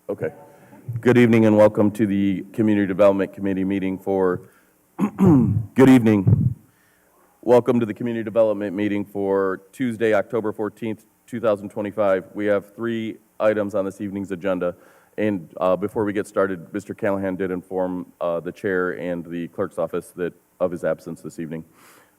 Okay. Good evening and welcome to the Community Development Committee meeting for, good evening. Welcome to the Community Development meeting for Tuesday, October 14th, 2025. We have 3 items on this evening's agenda. And before we get started, Mr. Callahan did inform the chair and the clerk's office of his absence this evening.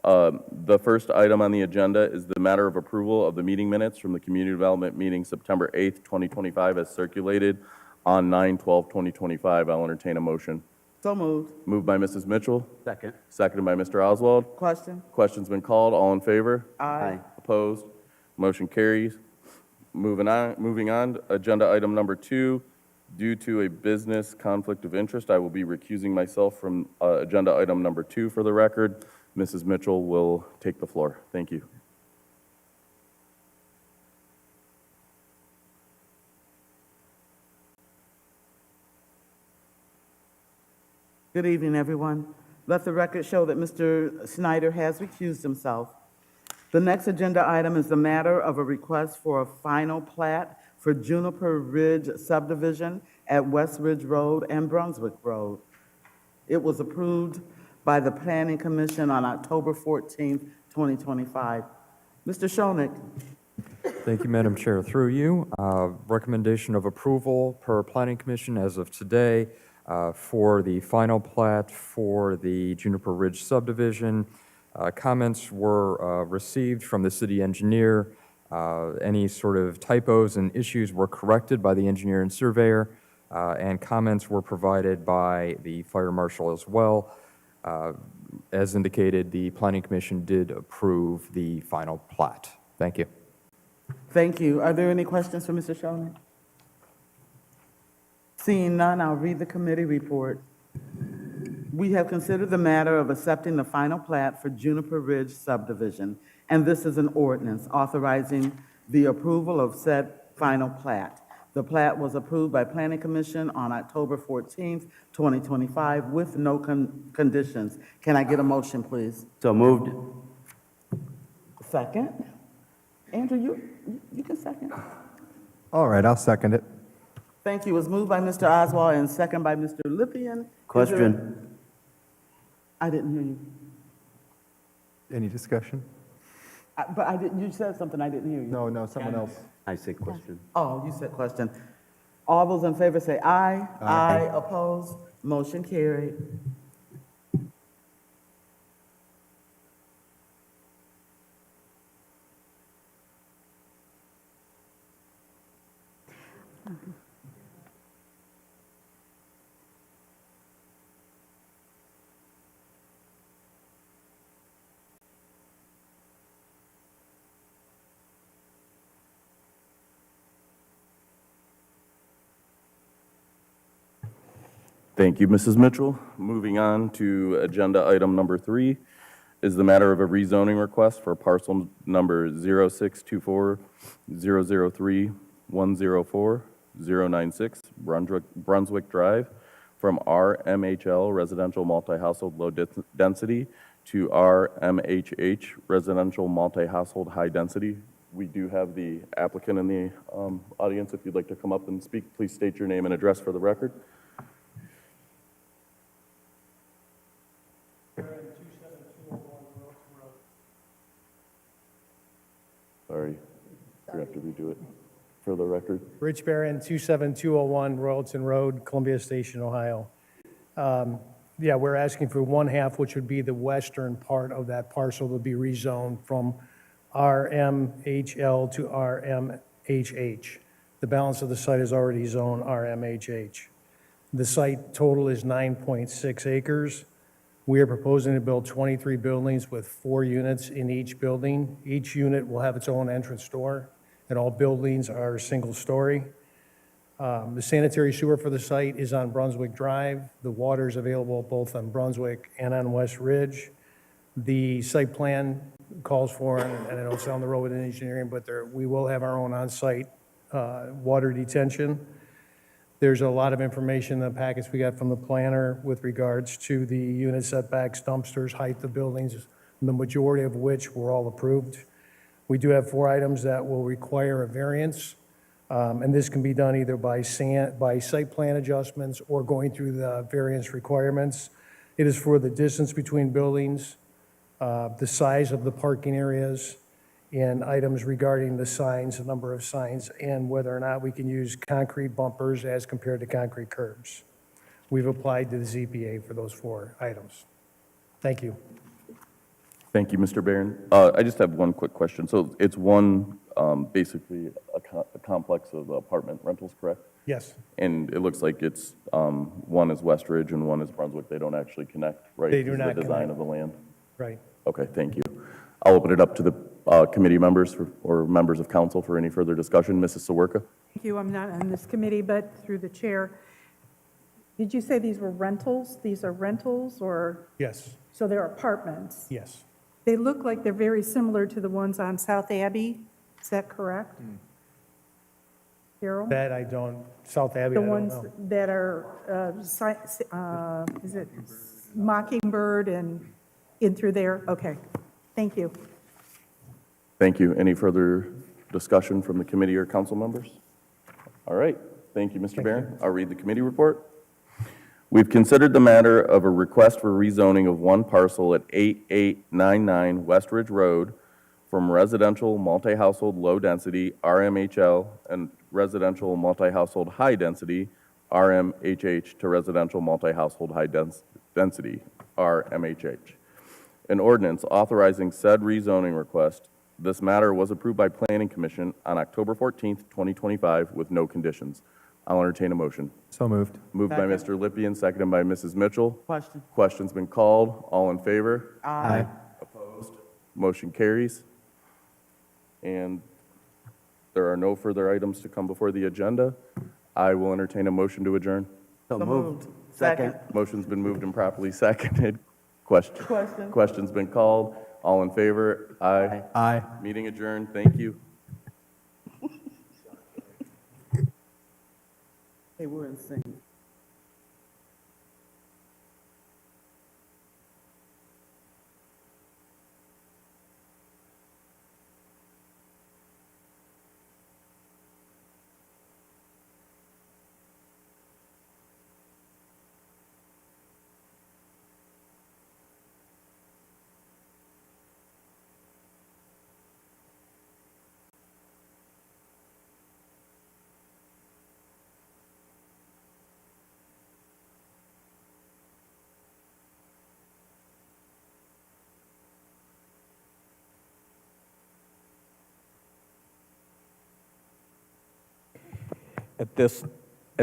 The first item on the agenda is the matter of approval of the meeting minutes from the Community Development meeting September 8th, 2025 as circulated on 9/12/2025. I'll entertain a motion. So moved. Moved by Mrs. Mitchell, Second. seconded by Mr. Oswald. Question? Question's been called. All in favor? Aye. Opposed? Motion carries. Moving on, agenda item number 2. Due to a business conflict of interest, I will be recusing myself from agenda item number 2 for the record. Mrs. Mitchell will take the floor. Thank you. Good evening, everyone. Let the record show that Mr. Snyder has recused himself. The next agenda item is the matter of a request for a final plat for Juniper Ridge subdivision at West Ridge Road and Brunswick Road. It was approved by the Planning Commission on October 14th, 2025. Mr. Schoenig. Thank you, Madam Chair. Through you, recommendation of approval per Planning Commission as of today for the final plat for the Juniper Ridge subdivision. Comments were received from the city engineer. Any sort of typos and issues were corrected by the engineer and surveyor, and comments were provided by the fire marshal as well. As indicated, the Planning Commission did approve the final plat. Thank you. Thank you. Are there any questions for Mr. Schoenig? Seeing none, I'll read the committee report. We have considered the matter of accepting the final plat for Juniper Ridge subdivision, and this is an ordinance authorizing the approval of said final plat. The plat was approved by Planning Commission on October 14th, 2025, with no conditions. Can I get a motion, please? So moved. Second? Andrew, you can second. All right, I'll second it. Thank you. It was moved by Mr. Oswald and second by Mr. Lippian. Question. I didn't hear you. Any discussion? But I didn't, you said something, I didn't hear you. No, someone else. I say question. Oh, you said question. All those in favor say aye. Aye. Opposed? Motion carried. Thank you, Mrs. Mitchell. Moving on to agenda item number 3 is the matter of a rezoning request for parcel number 0624-003-104-096 Brunswick Drive from RMHL Residential Multi-Household Low Density to RMHH Residential Multi-Household High Density. We do have the applicant in the audience. If you'd like to come up and speak, please state your name and address for the record. Sorry, we have to redo it for the record. Rich Barron, 27201 Royalton Road, Columbia Station, Ohio. Yeah, we're asking for 1/2, which would be the western part of that parcel to be rezoned from RMHL to RMHH. The balance of the site is already zoned RMHH. The site total is 9.6 acres. We are proposing to build 23 buildings with 4 units in each building. Each unit will have its own entrance door, and all buildings are single story. The sanitary sewer for the site is on Brunswick Drive. The water is available both on Brunswick and on West Ridge. The site plan calls for, and I know it's down the road with engineering, but we will have our own on-site water detention. There's a lot of information in the packets we got from the planner with regards to the unit setbacks, dumpsters, height of buildings, the majority of which were all approved. We do have 4 items that will require a variance. And this can be done either by site plan adjustments or going through the variance requirements. It is for the distance between buildings, the size of the parking areas, and items regarding the signs, the number of signs, and whether or not we can use concrete bumpers as compared to concrete curbs. We've applied to the ZBA for those 4 items. Thank you. Thank you, Mr. Barron. I just have one quick question. So it's one, basically a complex of apartment rentals, correct? Yes, And it looks like it's, one is Westridge and one is Brunswick. They don't actually connect, right? They do Because of not the design connect. of the land. right. Okay, thank you. I'll open it up to the committee members or members of council for any further discussion. Mrs. Sawerka? Thank you. I'm not on this committee, but through the chair. Did you say these were rentals? These are rentals, or, Yes, so they're apartments? yes. They look like they're very similar to the ones on South Abbey. Is that correct? Carol? That I don't, South Abbey, I The don't ones know. that are, is it Mockingbird and in through there? Okay. Thank you. Thank you. Any further discussion from the committee or council members? All right. Thank you, Mr. Barron. I'll read the committee report. We've considered the matter of a request for rezoning of one parcel at 8899 West Ridge Road from residential multi-household low-density RMHL and residential multi-household high-density RMHH to residential multi-household high-density RMHH. An ordinance authorizing said rezoning request. This matter was approved by Planning Commission on October 14th, 2025, with no conditions. I'll entertain a motion. So moved. Moved by Mr. Lippian, seconded by Mrs. Mitchell. Question? Question's been called. All in favor? Aye. Opposed? Motion carries. And there are no further items to come before the agenda. I will entertain a motion to adjourn. So moved. Second. Motion's been moved and properly seconded. Question? Question? Question's been called. All in favor? Aye. Aye. Meeting adjourned. Thank you. Hey, we're in sync. At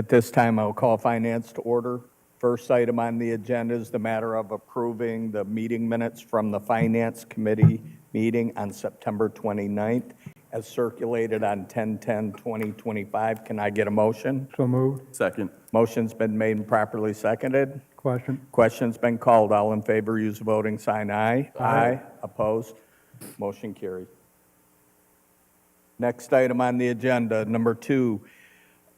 this time, I'll call finance to order. First item on the agenda is the matter of approving the meeting minutes from the Finance Committee meeting on September 29th, as circulated on 10/10/2025. Can I get a motion? So moved. Second. Motion's been made and properly seconded. Question? Question's been called. All in favor, use the voting sign aye. Aye. Opposed? Motion carried. Next item on the agenda, number 2,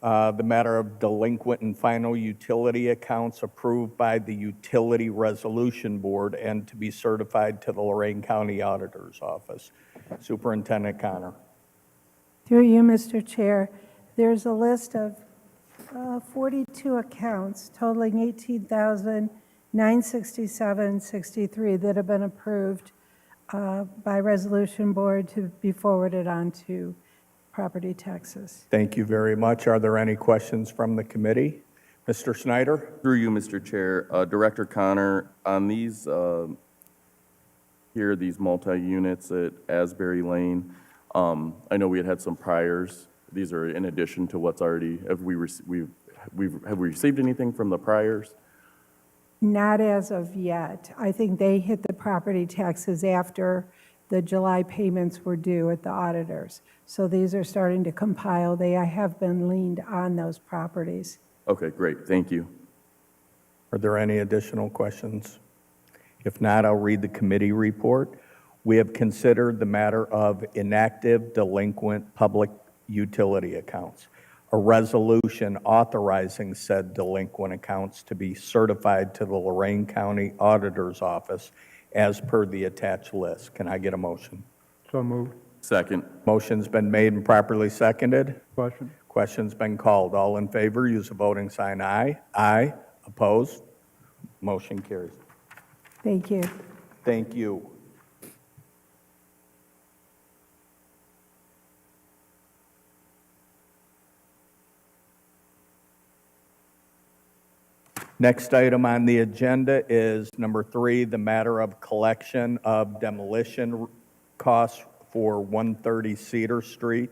the matter of delinquent and final utility accounts approved by the Utility Resolution Board and to be certified to the Lorraine County Auditor's Office. Superintendent Connor. Through you, Mr. Chair, there's a list of 42 accounts totaling $18,967.63 that have been approved by Resolution Board to be forwarded on to property taxes. Thank you very much. Are there any questions from the committee? Mr. Snyder? Through you, Mr. Chair, Director Connor, on these, these multi-units at Asbury Lane, I know we had some priors. These are in addition to what's already, have we received anything from the priors? Not as of yet. I think they hit the property taxes after the July payments were due at the auditors. So these are starting to compile. They have been leaned on those properties. Okay, great, thank you. Are there any additional questions? If not, I'll read the committee report. We have considered the matter of inactive delinquent public utility accounts, a resolution authorizing said delinquent accounts to be certified to the Lorraine County Auditor's Office as per the attached list. Can I get a motion? So moved. Second. Motion's been made and properly seconded. Question? Question's been called. All in favor, use the voting sign aye. Aye. Opposed? Motion carries. Thank you. Thank you. Next item on the agenda is number 3, the matter of collection of demolition costs for 130 Cedar Street.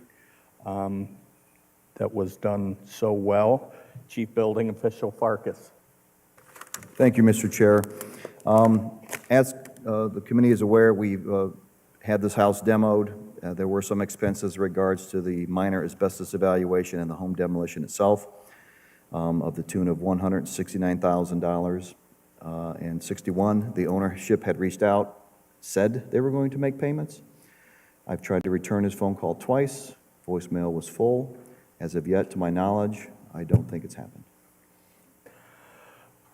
That was done so well. Chief Building Official Farkas. Thank you, Mr. Chair. As the committee is aware, we've had this house demoed. There were some expenses in regards to the minor asbestos evaluation and the home demolition itself of the tune of $169,000 and 61. The ownership had reached out, said they were going to make payments. I've tried to return his phone call twice. Voicemail was full. As of yet, to my knowledge, I don't think it's happened.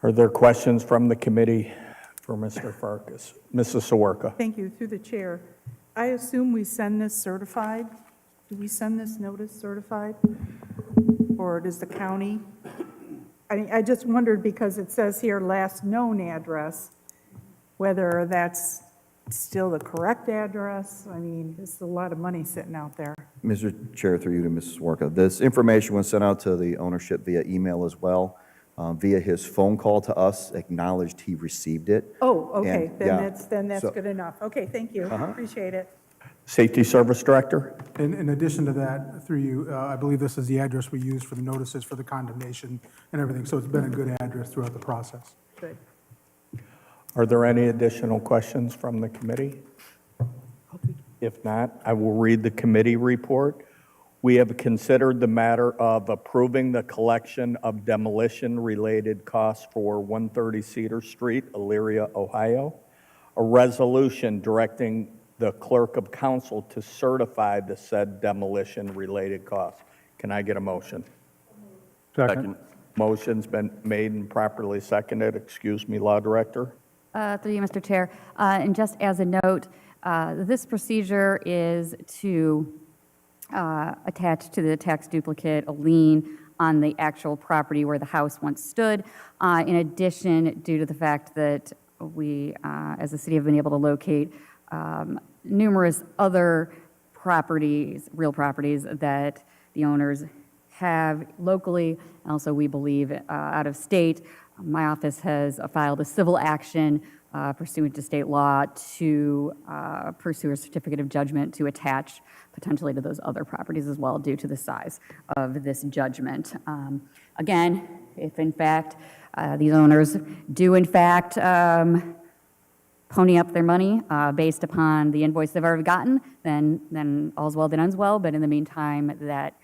Are there questions from the committee for Mr. Farkas? Mrs. Sawarka. Thank you, through the chair. I assume we send this certified? Do we send this notice certified? Or does the county? I just wondered because it says here last known address, whether that's still the correct address. I mean, there's a lot of money sitting out there. Mr. Chair, through you to Mrs. Warka, this information was sent out to the ownership via email as well. Via his phone call to us, acknowledged he received it. Oh, okay, And, then yeah, that's so- good enough. Okay, thank you, appreciate it. Safety Service Director. In addition to that, through you, I believe this is the address we use for the notices for the condemnation and everything, so it's been a good address throughout the process. Good. Are there any additional questions from the committee? If not, I will read the committee report. We have considered the matter of approving the collection of demolition-related costs for 130 Cedar Street, Elyria, Ohio. A resolution directing the clerk of council to certify the said demolition-related costs. Can I get a motion? Second. Motion's been made and properly seconded. Excuse me, Law Director. Through you, Mr. Chair. And just as a note, this procedure is to attach to the tax duplicate a lien on the actual property where the house once stood. In addition, due to the fact that we, as a city, have been able to locate numerous other properties, real properties, that the owners have locally, and also we believe out of state. My office has filed a civil action pursuant to state law to pursue a certificate of judgment to attach potentially to those other properties as well due to the size of this judgment. Again, if in fact these owners do in fact pony up their money based upon the invoice they've already gotten, then all's well that ends well, but in the meantime, that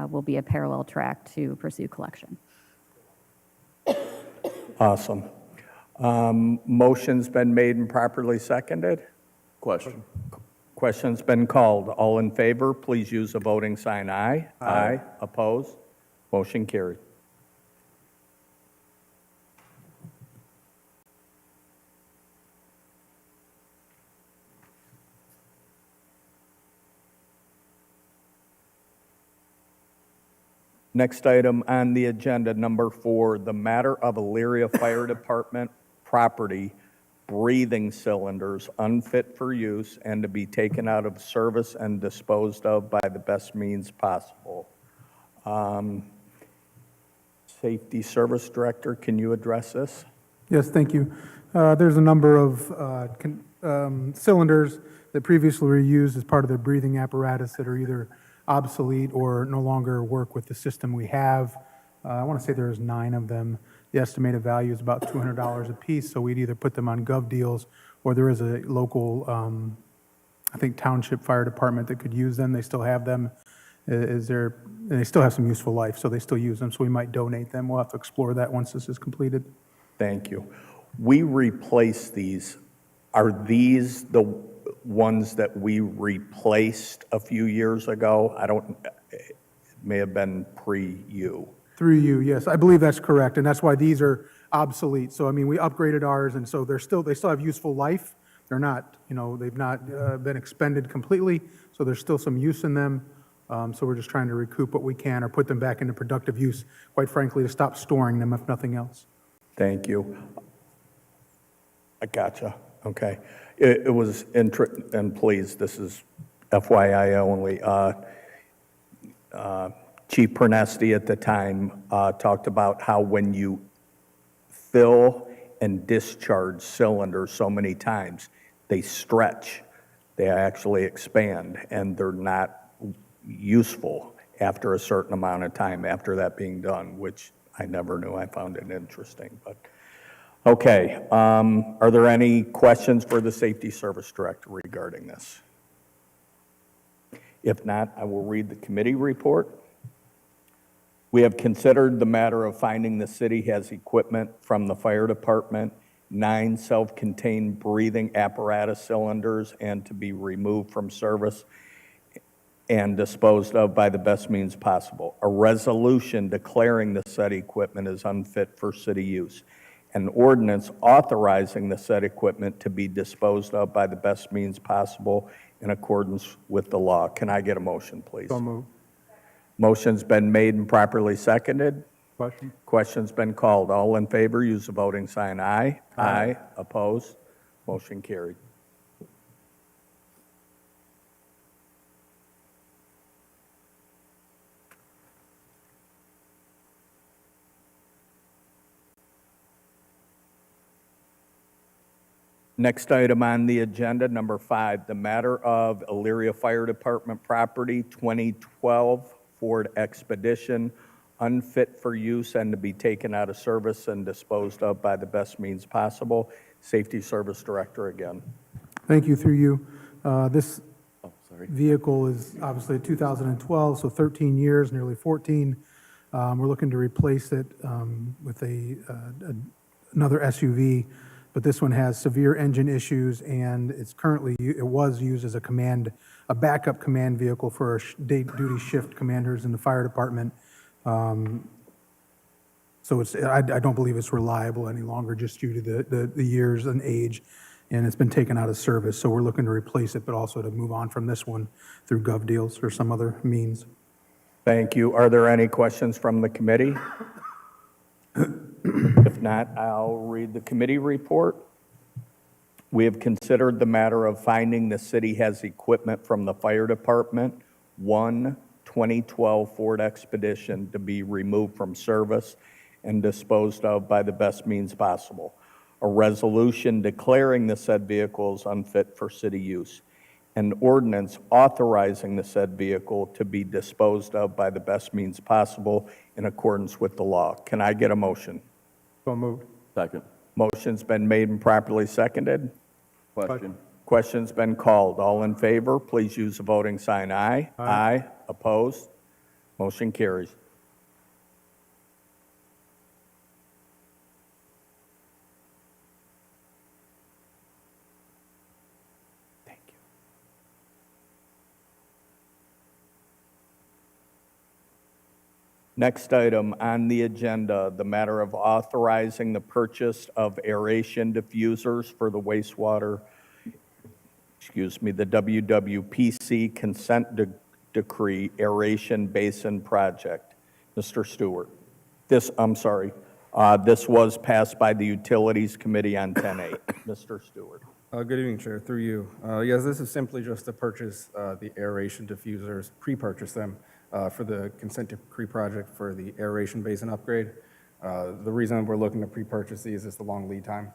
will be a parallel track to pursue collection. Awesome. Motion's been made and properly seconded. Question. Question's been called. All in favor, please use the voting sign aye. Aye. Opposed? Motion carried. Next item on the agenda, number 4, the matter of Elyria Fire Department property breathing cylinders unfit for use and to be taken out of service and disposed of by the best means possible. Safety Service Director, can you address this? Yes, thank you. There's a number of cylinders that previously were used as part of their breathing apparatus that are either obsolete or no longer work with the system we have. I want to say there's 9 of them. The estimated value is about $200 a piece, so we'd either put them on gov deals, or there is a local, I think, township fire department that could use them. They still have them. And they still have some useful life, so they still use them, so we might donate them. We'll have to explore that once this is completed. Thank you. We replace these. Are these the ones that we replaced a few years ago? It may have been pre-you. Through you, yes. I believe that's correct, and that's why these are obsolete. So, I mean, we upgraded ours, and so they still have useful life. They're not, they've not been expended completely, so there's still some use in them. So we're just trying to recoup what we can or put them back into productive use, quite frankly, to stop storing them if nothing else. Thank you. I gotcha. Okay. It was, and please, this is FYI only. Chief Pernesti at the time talked about how when you fill and discharge cylinders so many times, they stretch, they actually expand, and they're not useful after a certain amount of time after that being done, which I never knew. I found it interesting. But okay, are there any questions for the Safety Service Director regarding this? If not, I will read the committee report. We have considered the matter of finding the city has equipment from the fire department, 9 self-contained breathing apparatus cylinders, and to be removed from service and disposed of by the best means possible. A resolution declaring the said equipment as unfit for city use. An ordinance authorizing the said equipment to be disposed of by the best means possible in accordance with the law. Can I get a motion, please? So moved. Motion's been made and properly seconded. Question? Question's been called. All in favor, use the voting sign aye. Aye. Opposed? Motion carried. Next item on the agenda, number 5, the matter of Elyria Fire Department property, 2012 Ford Expedition, unfit for use and to be taken out of service and disposed of by the best means possible. Safety Service Director again. Thank you, through you. This vehicle is obviously a 2012, so 13 years, nearly 14. We're looking to replace it with another SUV, but this one has severe engine issues, and it was used as a backup command vehicle for our duty shift commanders in the fire department. So I don't believe it's reliable any longer, just due to the years and age, and it's been taken out of service. So we're looking to replace it, but also to move on from this one through gov deals or some other means. Thank you. Are there any questions from the committee? If not, I'll read the committee report. We have considered the matter of finding the city has equipment from the fire department, 2012 Ford Expedition, to be removed from service and disposed of by the best means possible. A resolution declaring the said vehicle as unfit for city use. An ordinance authorizing the said vehicle to be disposed of by the best means possible in accordance with the law. Can I get a motion? So moved. Second. Motion's been made and properly seconded. Question. Question's been called. All in favor, please use the voting sign aye. Aye. Opposed? Motion carries. Thank you. Next item on the agenda, the matter of authorizing the purchase of aeration diffusers for the wastewater, the WWPC consent decree aeration basin project. Mr. Stewart. This was passed by the Utilities Committee on 10/8. Mr. Stewart. Good evening, Chair, through you. Yes, this is simply just to purchase the aeration diffusers, pre-purchase them for the consent decree project for the aeration basin upgrade. The reason we're looking to pre-purchase these is the long lead time.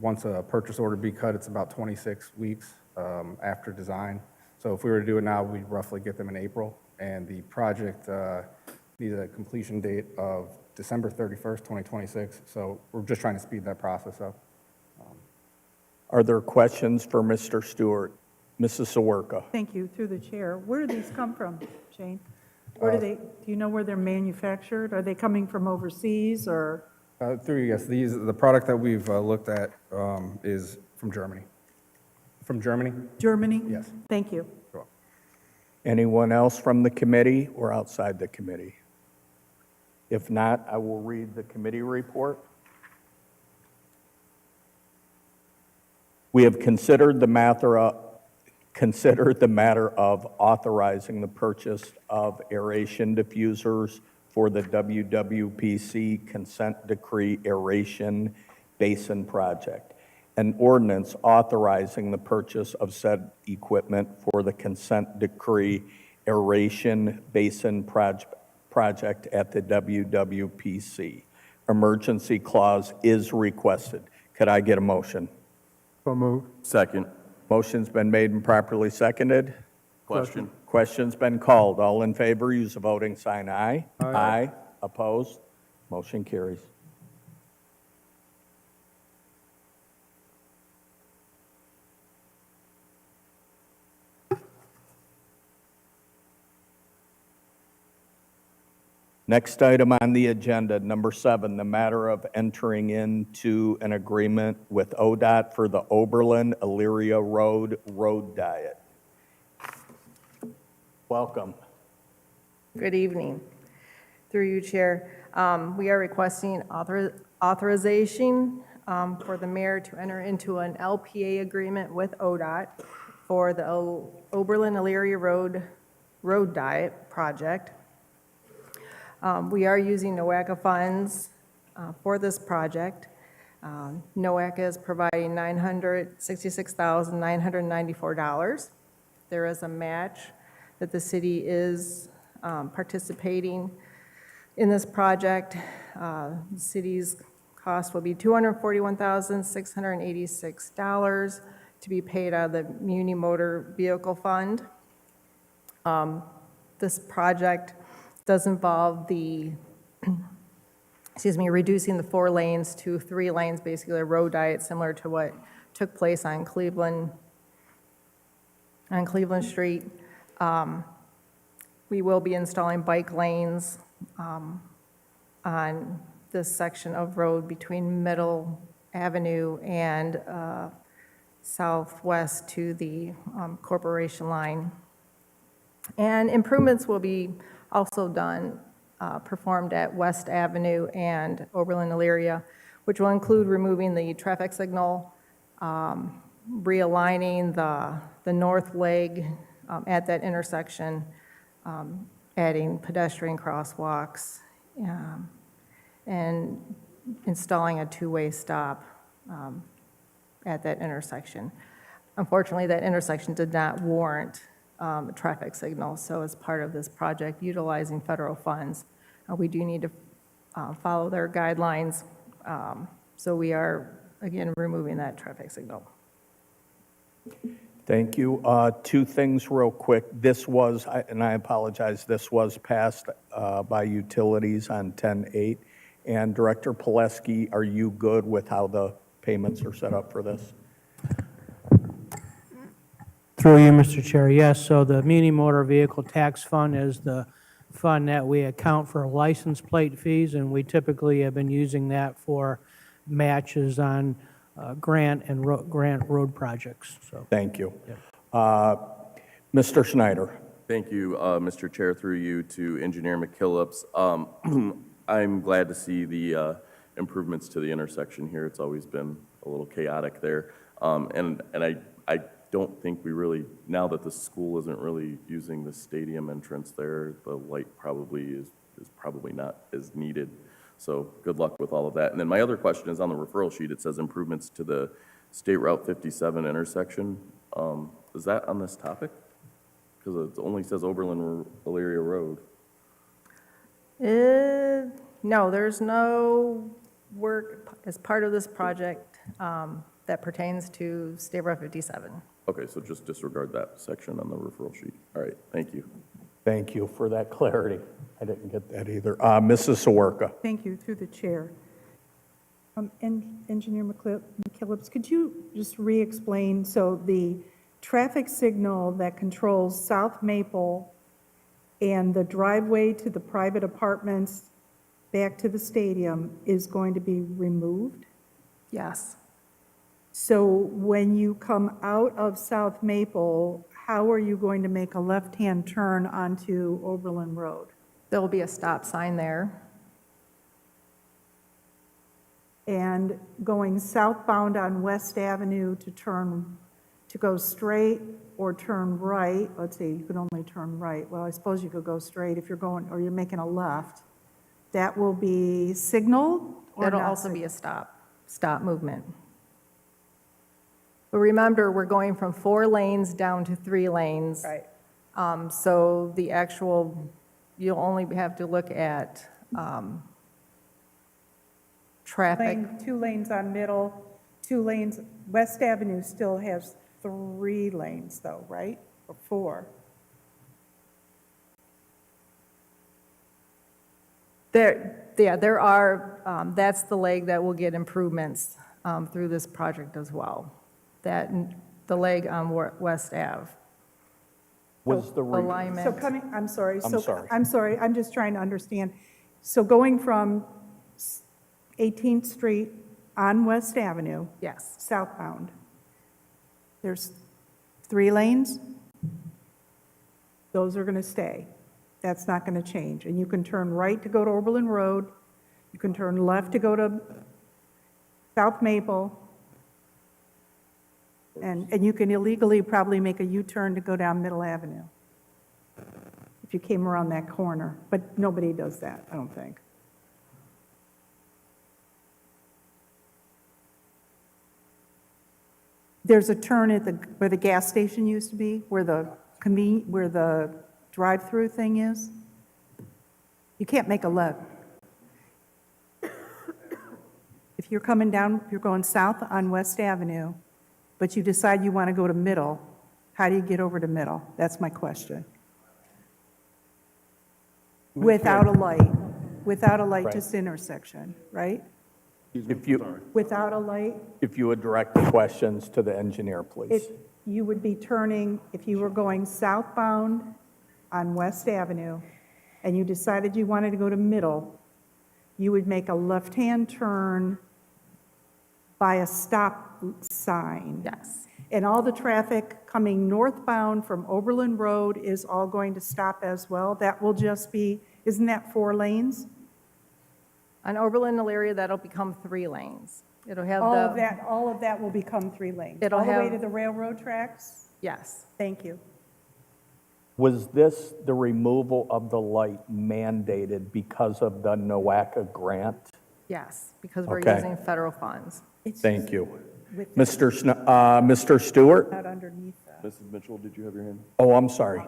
Once a purchase order be cut, it's about 26 weeks after design. So if we were to do it now, we'd roughly get them in April. And the project needs a completion date of December 31st, 2026. So we're just trying to speed that process up. Are there questions for Mr. Stewart? Mrs. Sawerka. Thank you, through the chair. Where do these come from, Shane? Do you know where they're manufactured? Are they coming from overseas, or? Through you, yes, the product that we've looked at is from Germany. From Germany? Germany? Yes. Thank you. Anyone else from the committee or outside the committee? If not, I will read the committee report. We have considered the matter consider the matter of authorizing the purchase of aeration diffusers for the WWPC consent decree aeration basin project. An ordinance authorizing the purchase of said equipment for the consent decree aeration basin project at the WWPC. Emergency clause is requested. Could I get a motion? So moved. Second. Motion's been made and properly seconded. Question. Question's been called. All in favor, use the voting sign aye. Aye. Opposed? Motion carries. Next item on the agenda, number 7, the matter of entering into an agreement with ODOT for the Oberlin-Elyria Road Diet. Welcome. Good evening. Through you, Chair. We are requesting authorization for the mayor to enter into an LPA agreement with ODOT for the Oberlin-Elyria Road Diet project. We are using NOACA funds for this project. NOACA is providing $966,994. There is a match that the city is participating in this project. The city's cost will be $241,686 to be paid out of the Muni Motor Vehicle Fund. This project does involve the, reducing the 4 lanes to 3 lanes, basically a road diet similar to what took place on Cleveland Street. We will be installing bike lanes on this section of road between Middle Avenue and southwest to the Corporation line. And improvements will be also performed at West Avenue and Oberlin-Elyria, which will include removing the traffic signal, realigning the north leg at that intersection, adding pedestrian crosswalks, and installing a 2-way stop at that intersection. Unfortunately, that intersection did not warrant a traffic signal, so as part of this project, utilizing federal funds, we do need to follow their guidelines, so we are, again, removing that traffic signal. Thank you. 2 things real quick. This was, and I apologize, this was passed by utilities on 10/8. And Director Pileski, are you good with how the payments are set up for this? Through you, Mr. Chair, yes. So the Muni Motor Vehicle Tax Fund is the fund that we account for license plate fees, and we typically have been using that for matches on grant road projects. So thank you. Yeah. Mr. Schneider. Thank you, Mr. Chair, through you to Engineer McKillips. I'm glad to see the improvements to the intersection here. It's always been a little chaotic there. And I don't think we really, now that the school isn't really using the stadium entrance there, the light probably is probably not as needed. So good luck with all of that. And then my other question is on the referral sheet, it says improvements to the State Route 57 intersection. Is that on this topic? Because it only says Oberlin-Elyria Road. No, there's no work as part of this project that pertains to State Route 57. Okay, so just disregard that section on the referral sheet. All right, thank you. Thank you for that clarity. I didn't get that either. Mrs. Sawerka. Thank you, through the chair. Engineer McKillips, could you just re-explain, so the traffic signal that controls South Maple and the driveway to the private apartments back to the stadium is going to be removed? Yes. So when you come out of South Maple, how are you going to make a left-hand turn onto Oberlin Road? There will be a stop sign there. And going southbound on West Avenue to go straight or turn right, let's see, you can only turn right. Well, I suppose you could go straight if you're going, or you're making a left. That will be signaled or That'll not also be signaled? a stop movement. But remember, we're going from 4 lanes down to 3 lanes. Right. So the actual, you'll only have to look at traffic. 2 lanes on Middle, 2 lanes, West Avenue still has 3 lanes though, right? Or 4? There are, that's the leg that will get improvements through this project as well. That, the leg on West Ave. Was the re- Alignment. So coming, I'm sorry. I'm so- sorry. I'm sorry, I'm just trying to understand. So going from 18th Street on West Avenue, Yes, southbound, there's 3 lanes? Those are going to stay. That's not going to change. And you can turn right to go to Oberlin Road. You can turn left to go to South Maple. And you can illegally probably make a U-turn to go down Middle Avenue if you came around that corner. But nobody does that, I don't think. There's a turn at where the gas station used to be, where the drive-through thing is. You can't make a left. If you're coming down, if you're going south on West Avenue, but you decide you want to go to Middle, how do you get over to Middle? That's my question. Without a light to Right. this intersection, right? If you, Without a light? if you would direct the questions to the engineer, please. If you would be turning, if you were going southbound on West Avenue, and you decided you wanted to go to Middle, you would make a left-hand turn by a stop sign. yes. And all the traffic coming northbound from Oberlin Road is all going to stop as well? That will just be, isn't that 4 lanes? On Oberlin, Elyria, that'll become 3 lanes. It'll have All of that will become 3 lanes? It'll All the way have- to the railroad tracks? Yes. Thank you. Was this, the removal of the light, mandated because of the NOACA grant? Yes, because we're Okay. using federal funds. It's Thank you. with Mr. Stewart? not underneath that. Mrs. Mitchell, did you have your hand? Oh, I'm sorry.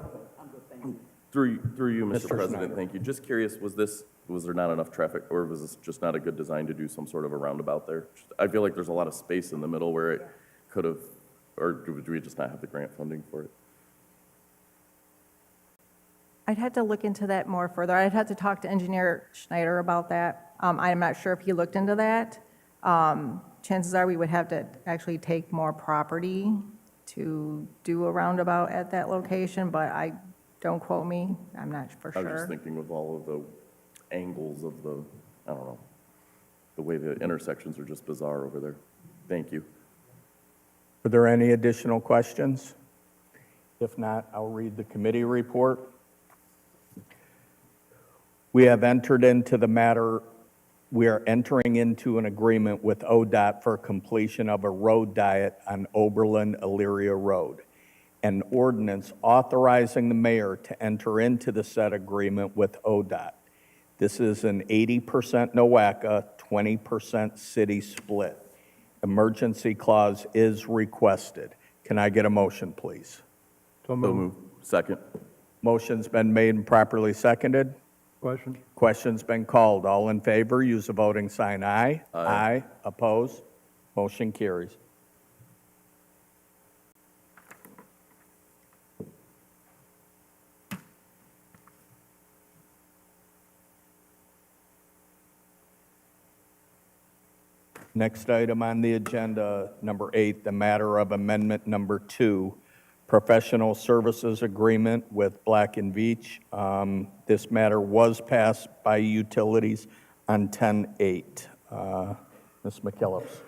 Through you, Mr. Mr. President, Snyder. thank you. Just curious, was there not enough traffic, or was this just not a good design to do some sort of a roundabout there? I feel like there's a lot of space in the middle where it could have, or do we just not have the grant funding for it? I'd have to look into that more further. I'd have to talk to Engineer Schneider about that. I'm not sure if he looked into that. Chances are we would have to actually take more property to do a roundabout at that location, but don't quote me, I'm not for I was just sure. thinking with all of the angles of the, I don't know, the way the intersections are just bizarre over there. Thank you. Are there any additional questions? If not, I'll read the committee report. We are entering into an agreement with ODOT for completion of a road diet on Oberlin-Elyria Road. An ordinance authorizing the mayor to enter into the said agreement with ODOT. This is an 80% NOACA, 20% city split. Emergency clause is requested. Can I get a motion, please? So move. Second. Motion's been made and properly seconded. Question? Question's been called. All in favor, use the voting sign aye. Aye. Opposed? Motion carries. Next item on the agenda, number 8, the matter of amendment number 2, professional services agreement with Black & Veatch. This matter was passed by utilities on 10/8. Ms. McKellips.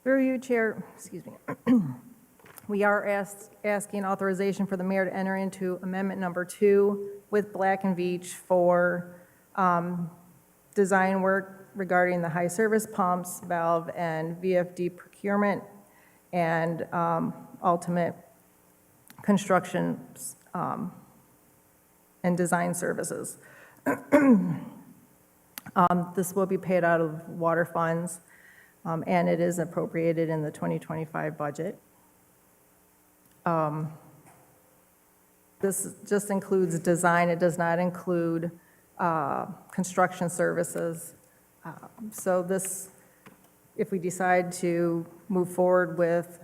Through you, Chair, excuse me. We are asking authorization for the mayor to enter into amendment number 2 with Black & Veatch for design work regarding the high service pumps, valve, and VFD procurement, and ultimate construction and design services. This will be paid out of water funds, and it is appropriated in the 2025 budget. This just includes design. It does not include construction services. So this, if we decide to move forward with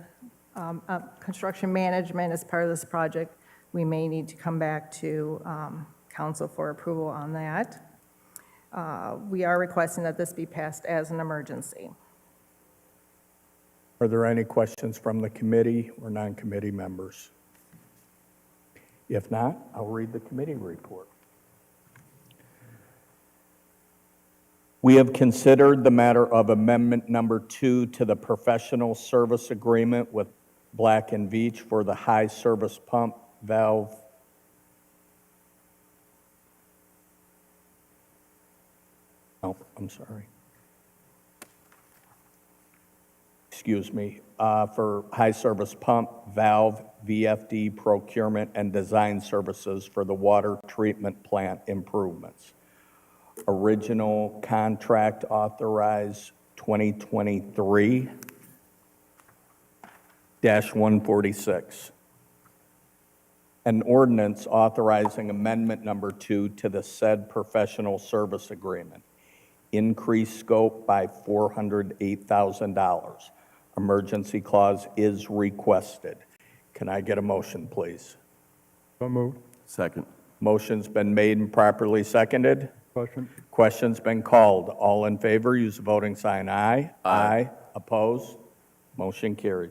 construction management as part of this project, we may need to come back to council for approval on that. We are requesting that this be passed as an emergency. Are there any questions from the committee or non-committee members? If not, I'll read the committee report. We have considered the matter of amendment number 2 to the professional service agreement with Black & Veatch for the high service pump valve for high service pump, valve, VFD procurement and design services for the water treatment plant improvements. Original contract authorized 2023-146. An ordinance authorizing amendment number 2 to the said professional service agreement. Increased scope by $408,000. Emergency clause is requested. Can I get a motion, please? So moved. Second. Motion's been made and properly seconded. Question? Question's been called. All in favor, use the voting sign aye. Aye. Opposed? Motion carried.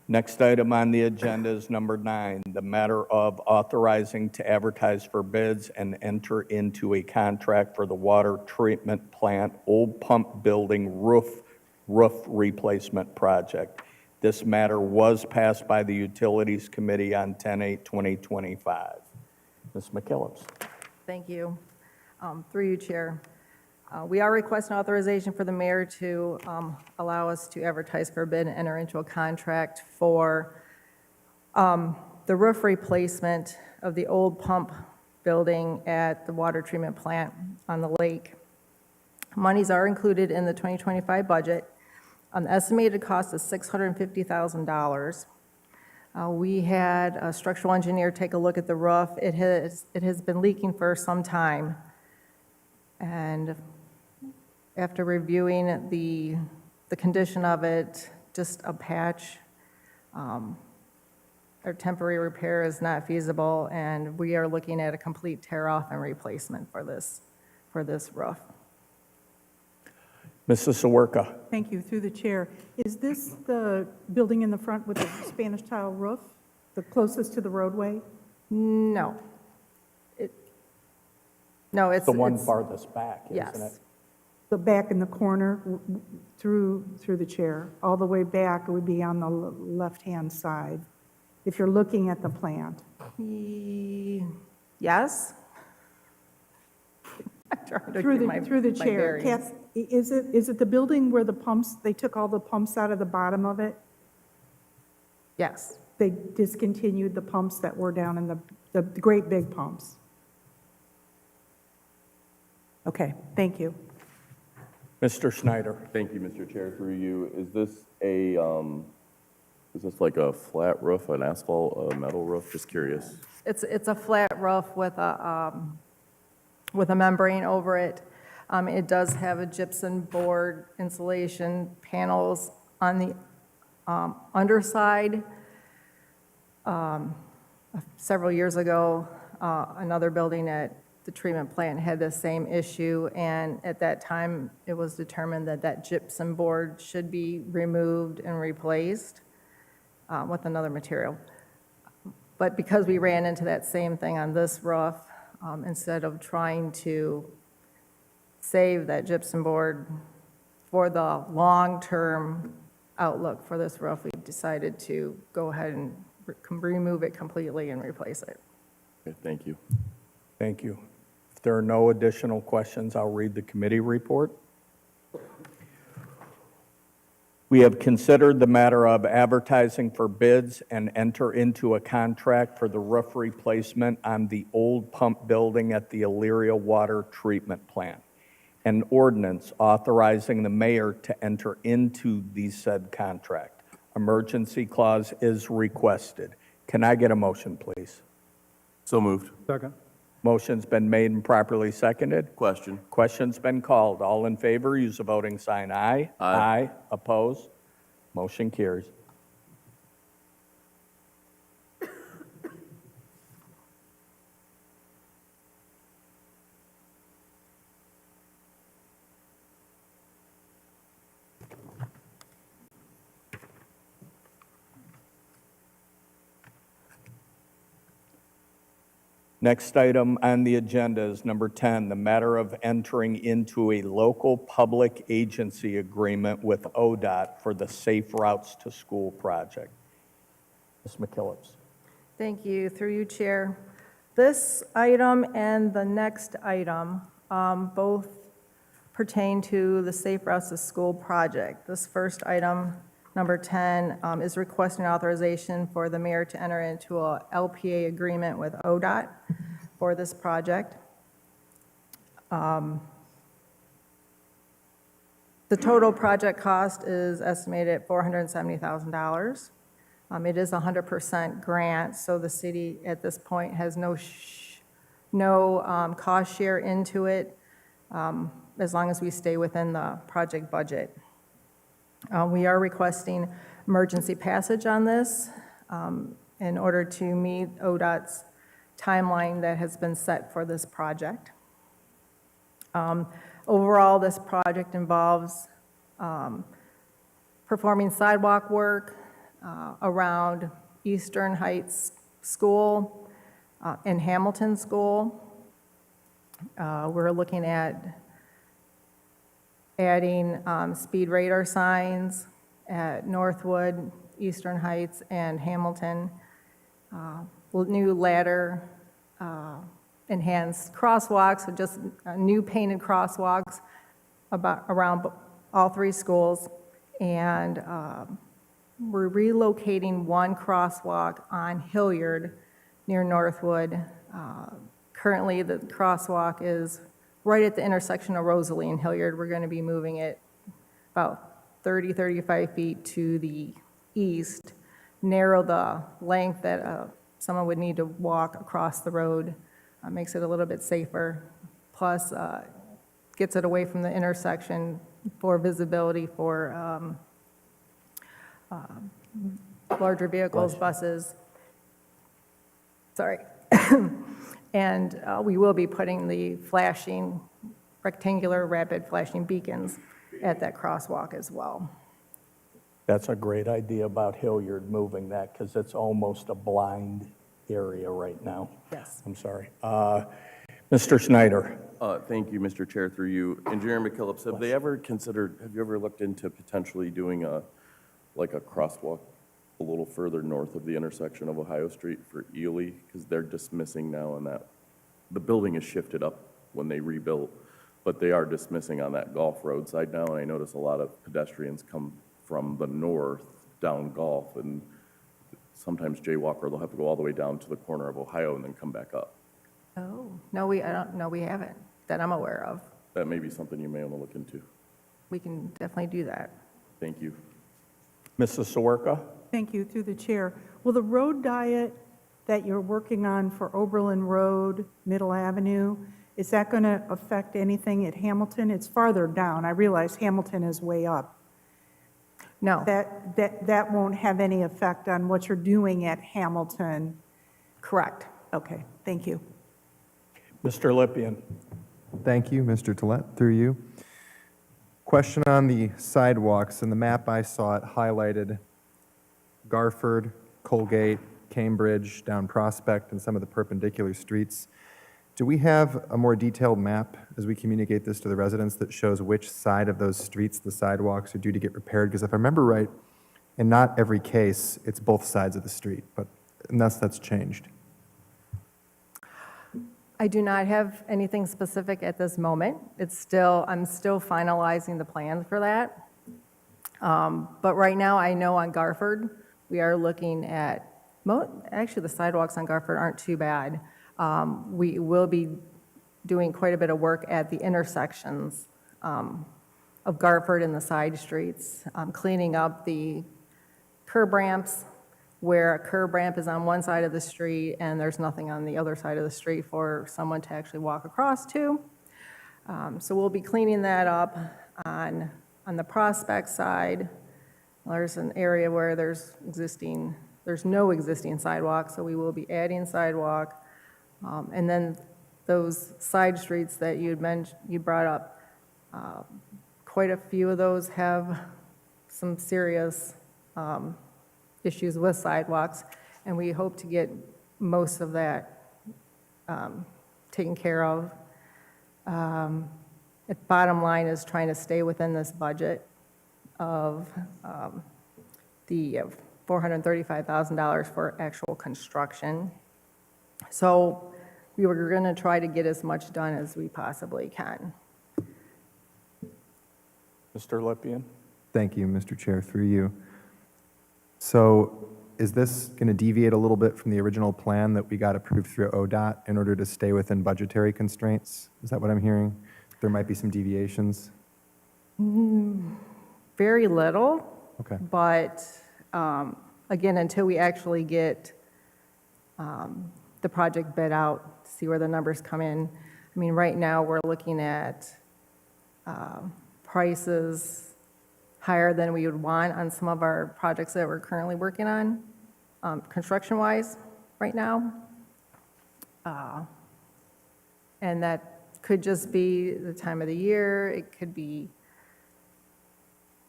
Next item on the agenda is number 9, the matter of authorizing to advertise for bids and enter into a contract for the water treatment plant old pump building roof replacement project. This matter was passed by the Utilities Committee on 10/8/2025. Ms. McKellips. Thank you. Through you, Chair. We are requesting authorization for the mayor to allow us to advertise for a bid and enter into a contract for the roof replacement of the old pump building at the water treatment plant on the lake. Monies are included in the 2025 budget. The estimated cost is $650,000. We had a structural engineer take a look at the roof. It has been leaking for some time. And after reviewing the condition of it, just a patch or temporary repair is not feasible, and we are looking at a complete tear-off and replacement for this roof. Mrs. Sawerka. Thank you, through the chair. Is this the building in the front with the Spanish tile roof, the closest to the roadway? No. No, it's... The one it's- farthest back, isn't it? Yes. The back in the corner, through the chair, all the way back, it would be on the left-hand side, if you're looking at the plant. Yes? I'm trying to Through get my the my chair. bearings. Kath, is it the building where the pumps, they took all the pumps out of the bottom of it? Yes. They discontinued the pumps that were down in the great big pumps? Okay, thank you. Mr. Schneider. Thank you, Mr. Chair, through you. Is this like a flat roof, an asphalt, a metal roof? Just curious. It's a flat roof with a membrane over it. It does have a gypsum board insulation panels on the underside. Several years ago, another building at the treatment plant had the same issue, and at that time, it was determined that that gypsum board should be removed and replaced with another material. But because we ran into that same thing on this roof, instead of trying to save that gypsum board for the long-term outlook for this roof, we decided to go ahead and remove it completely and replace it. Okay, thank you. Thank you. If there are no additional questions, I'll read the committee report. We have considered the matter of advertising for bids and enter into a contract for the roof replacement on the old pump building at the Elyria Water Treatment Plant. An ordinance authorizing the mayor to enter into the said contract. Emergency clause is requested. Can I get a motion, please? So moved. Second. Motion's been made and properly seconded. Question. Question's been called. All in favor, use the voting sign aye. Aye. Opposed? Motion carries. Next item on the agenda is number 10, the matter of entering into a local public agency agreement with ODOT for the Safe Routes to School project. Ms. McKillips. Thank you. Through you, Chair. This item and the next item both pertain to the Safe Routes to School project. This first item, number 10, is requesting authorization for the mayor to enter into a LPA agreement with ODOT for this project. The total project cost is estimated at $470,000. It is a 100% grant, so the city at this point has no cost share into it, as long as we stay within the project budget. We are requesting emergency passage on this in order to meet ODOT's timeline that has been set for this project. Overall, this project involves performing sidewalk work around Eastern Heights School and Hamilton School. We're looking at adding speed radar signs at Northwood, Eastern Heights, and Hamilton. New ladder, enhanced crosswalks, so just new painted crosswalks around all three schools. And we're relocating one crosswalk on Hilliard near Northwood. Currently, the crosswalk is right at the intersection of Rosalie and Hilliard. We're going to be moving it about 30, 35 feet to the east, narrow the length that someone would need to walk across the road, makes it a little bit safer, plus gets it away from the intersection for visibility for larger vehicles, buses. Sorry. And we will be putting the flashing, rectangular rapid flashing beacons at that crosswalk as well. That's a great idea about Hilliard moving that, because it's almost a blind area right now. Yes. I'm sorry. Mr. Snyder. Thank you, Mr. Chair, through you. Engineer McKillips, have you ever looked into potentially doing a crosswalk a little further north of the intersection of Ohio Street for Ely? Because they're dismissing now on that. The building is shifted up when they rebuilt, but they are dismissing on that Gulf Road side now, and I notice a lot of pedestrians come from the north down Gulf, and sometimes jaywalker, they'll have to go all the way down to the corner of Ohio and then come back up. Oh, no, we haven't, that I'm aware of. That may be something you may want to look into. We can definitely do that. Thank you. Mrs. Sawerka. Thank you, through the chair. Will the road diet that you're working on for Oberlin Road, Middle Avenue, is that going to affect anything at Hamilton? It's farther down. I realize Hamilton is way up. No, That won't have any effect on what you're doing at Hamilton? correct. Okay, thank you. Mr. Lippian. Thank you, Mr. Tolet, through you. Question on the sidewalks. In the map I saw, it highlighted Garford, Colgate, Cambridge, down Prospect, and some of the perpendicular streets. Do we have a more detailed map as we communicate this to the residents that shows which side of those streets the sidewalks are due to get repaired? Because if I remember right, in not every case, it's both sides of the street, but unless that's changed. I do not have anything specific at this moment. I'm still finalizing the plans for that. But right now, I know on Garford, we are looking at, actually, the sidewalks on Garford aren't too bad. We will be doing quite a bit of work at the intersections of Garford and the side streets, cleaning up the curb ramps, where a curb ramp is on one side of the street and there's nothing on the other side of the street for someone to actually walk across to. So we'll be cleaning that up on the Prospect side. There's an area where there's no existing sidewalk, so we will be adding sidewalk. And then those side streets that you brought up, quite a few of those have some serious issues with sidewalks, and we hope to get most of that taken care of. The bottom line is trying to stay within this budget of the $435,000 for actual construction. So we were going to try to get as much done as we possibly can. Mr. Lippian? Thank you, Mr. Chair, through you. So is this going to deviate a little bit from the original plan that we got approved through ODOT in order to stay within budgetary constraints? Is that what I'm hearing? There might be some deviations? Very little. Okay. But again, until we actually get the project bid out, see where the numbers come in. I mean, right now, we're looking at prices higher than we would want on some of our projects that we're currently working on, construction-wise, right now. And that could just be the time of the year. It could be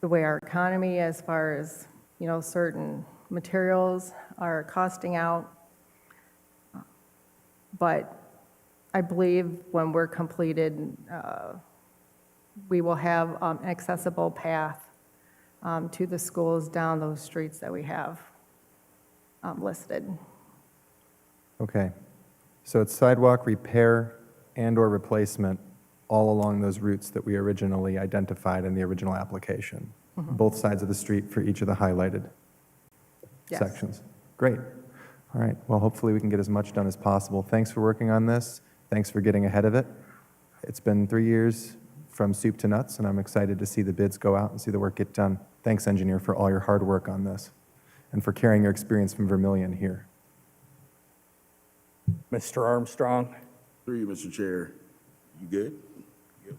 the way our economy, as far as, certain materials are costing out. But I believe when we're completed, we will have an accessible path to the schools down those streets that we have listed. Okay. So it's sidewalk repair and/or replacement all along those routes that we originally identified in the original application, both sides of the street for each of the highlighted sections. Great. All right. Well, hopefully we can get as much done as possible. Thanks for working on this. Thanks for getting ahead of it. It's been 3 years from soup to nuts, and I'm excited to see the bids go out and see the work get done. Thanks, engineer, for all your hard work on this and for carrying your experience from Vermillion here. Mr. Armstrong? Through you, Mr. Chair. You good? Yep.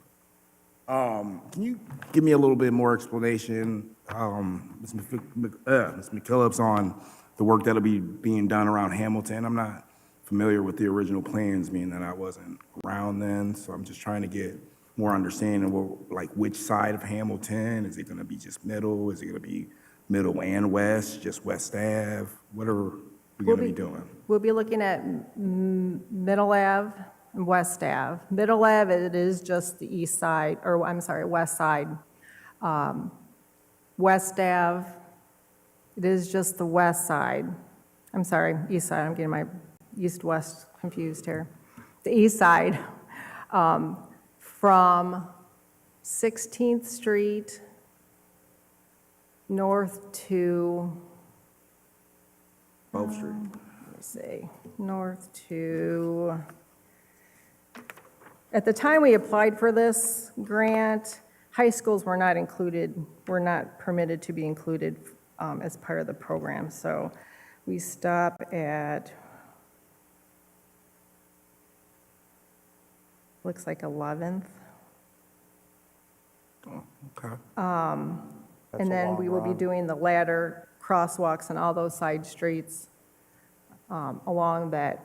Can you give me a little bit more explanation, Ms. McKillips, on the work that'll be being done around Hamilton? I'm not familiar with the original plans, being that I wasn't around then, so I'm just trying to get more understanding of, like, which side of Hamilton. Is it going to be just middle? Is it going to be middle and west, just West Ave? What are we going to be doing? We'll be looking at Middle Ave and West Ave. Middle Ave, it is just the east side, or I'm sorry, west side. West Ave, it is just the west side. I'm sorry, east side. I'm getting my east-west confused here. The east side, from 16th Street north to, Both Street. let me see, north to, at the time we applied for this grant, high schools were not included, were not permitted to be included as part of the program. So we stop at, looks like 11th. Oh, okay. And then we will be doing the ladder crosswalks and all those side streets along that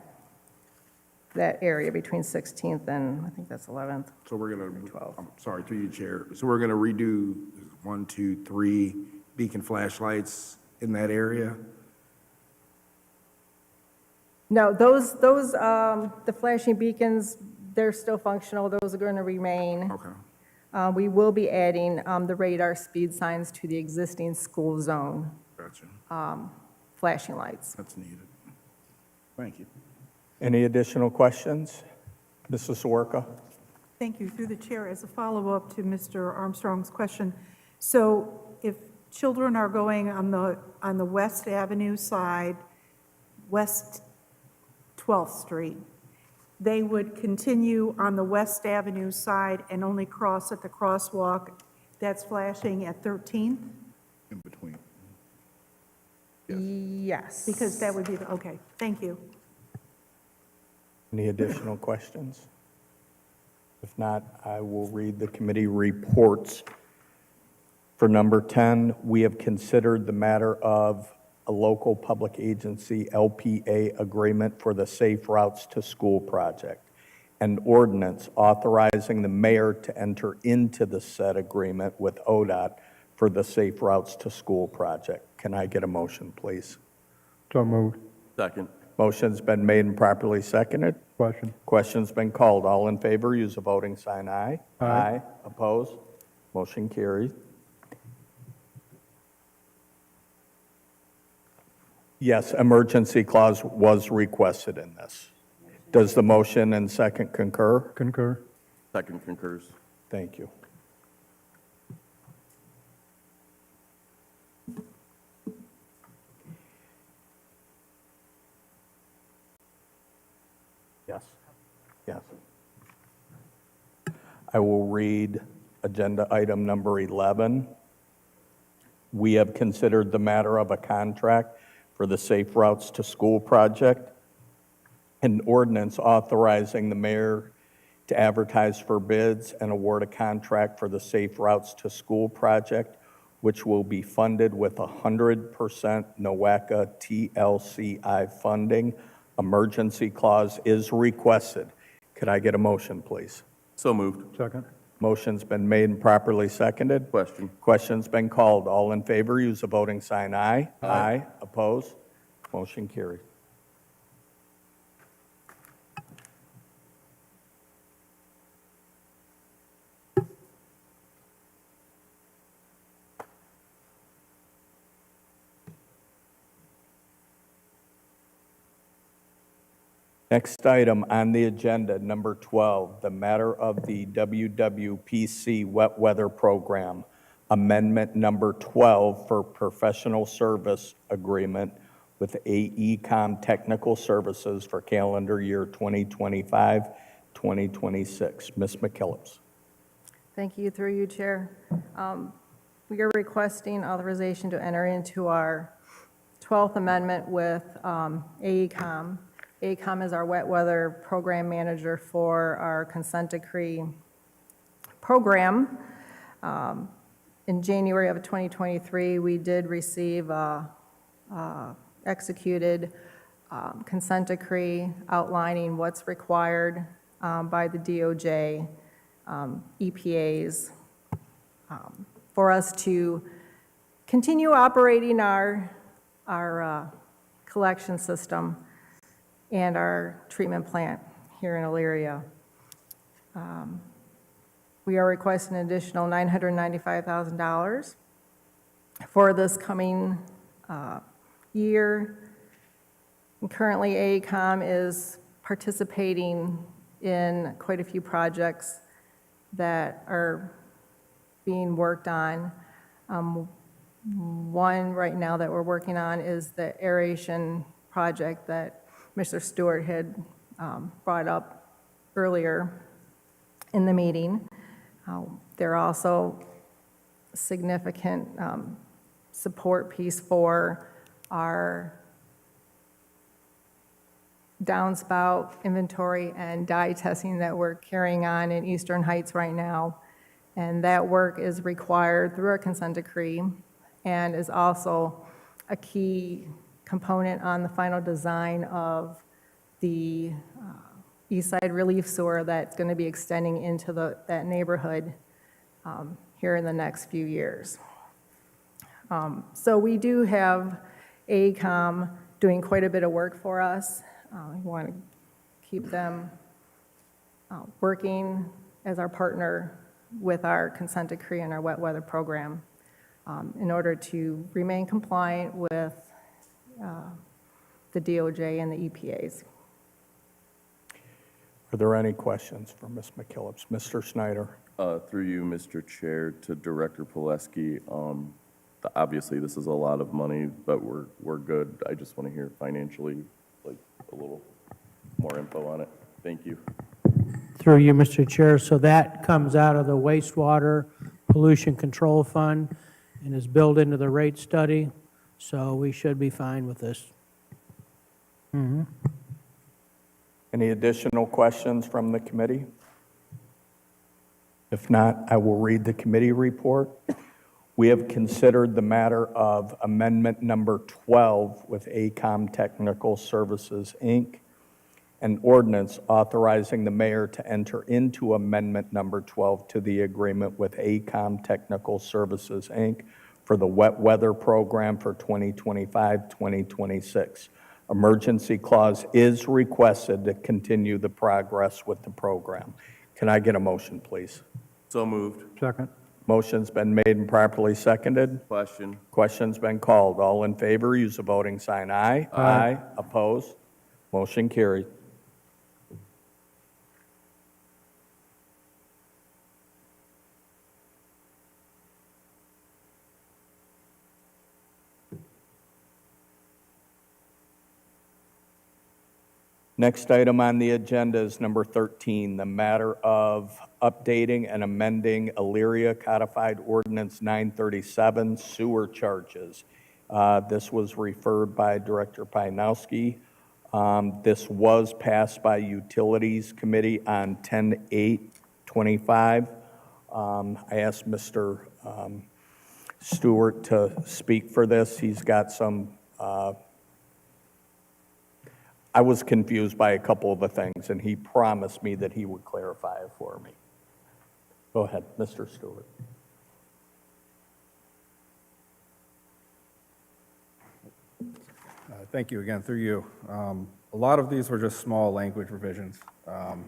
area between 16th and, I think that's 11th. So we're going to, 12. I'm sorry, through you, Chair. So we're going to redo 1, 2, 3 beacon flashlights in that area? No, those the flashing beacons, they're still functional. Those are going to remain. Okay, We will be adding the radar speed signs to the existing school zone gotcha. flashing lights. That's needed. Thank you. Any additional questions? Mrs. Soroka? Thank you. Through the chair, as a follow-up to Mr. Armstrong's question, so if children are going on the West Avenue side, West 12th Street, they would continue on the West Avenue side and only cross at the crosswalk that's flashing at 13th? In between. Yes. Because that would be, okay, thank you. Any additional questions? If not, I will read the committee reports. For number 10, we have considered the matter of a local public agency LPA agreement for the Safe Routes to School project, an ordinance authorizing the mayor to enter into the said agreement with ODOT for the Safe Routes to School project. Can I get a motion, please? So moved. Second. Motion's been made and properly seconded. Question. Question's been called. All in favor, use the voting sign aye. Aye. Opposed? Motion carries. Yes, emergency clause was requested in this. Does the motion and second concur? Concur. Second concurs. Thank you. Yes. Yes. I will read agenda item number 11. We have considered the matter of a contract for the Safe Routes to School project, an ordinance authorizing the mayor to advertise for bids and award a contract for the Safe Routes to School project, which will be funded with 100% NOACA TLCI funding. Emergency clause is requested. Could I get a motion, please? So moved. Second. Motion's been made and properly seconded. Question. Question's been called. All in favor, use the voting sign aye. Aye. Opposed? Motion carried. Next item on the agenda, number 12, the matter of the WWPC Wet Weather Program, Amendment Number 12 for Professional Service Agreement with AECom Technical Services for calendar year 2025-2026. Ms. McKellips. Thank you, through you, Chair. We are requesting authorization to enter into our 12th amendment with AECom. AECom is our wet weather program manager for our consent decree program. In January of 2023, we did receive a executed consent decree outlining what's required by the DOJ, EPAs, for us to continue operating our collection system and our treatment plant here in Elyria. We are requesting an additional $995,000 for this coming year. And currently, AECom is participating in quite a few projects that are being worked on. One right now that we're working on is the aeration project that Mr. Stewart had brought up earlier in the meeting. There are also significant support piece for our downspout inventory and dye testing that we're carrying on in Eastern Heights right now. And that work is required through our consent decree and is also a key component on the final design of the East Side Relief Sewer that's going to be extending into that neighborhood here in the next few years. So we do have AECom doing quite a bit of work for us. We want to keep them working as our partner with our consent decree and our wet weather program in order to remain compliant with the DOJ and the EPAs. Are there any questions for Ms. McKillips? Mr. Snyder? Through you, Mr. Chair, to Director Pileski, obviously, this is a lot of money, but we're good. I just want to hear financially, like, a little more info on it. Thank you. Through you, Mr. Chair, so that comes out of the wastewater pollution control fund and is built into the rate study, so we should be fine with this. Any additional questions from the committee? If not, I will read the committee report. We have considered the matter of amendment number 12 with ACOM Technical Services, Inc., an ordinance authorizing the mayor to enter into amendment number 12 to the agreement with ACOM Technical Services, Inc. for the wet weather program for 2025-2026. Emergency clause is requested to continue the progress with the program. Can I get a motion, please? So moved. Second. Motion's been made and properly seconded. Question. Question's been called. All in favor, use the voting sign aye. Aye. Opposed? Motion carried. Next item on the agenda is number 13, the matter of updating and amending Elyria Codified Ordinance 937 sewer charges. This was referred by Director Pianowski. This was passed by Utilities Committee on 10/8/25. I asked Mr. Stewart to speak for this. He's got some I was confused by a couple of the things, and he promised me that he would clarify it for me. Go ahead, Mr. Stewart. Thank you again, through you. A lot of these were just small language revisions,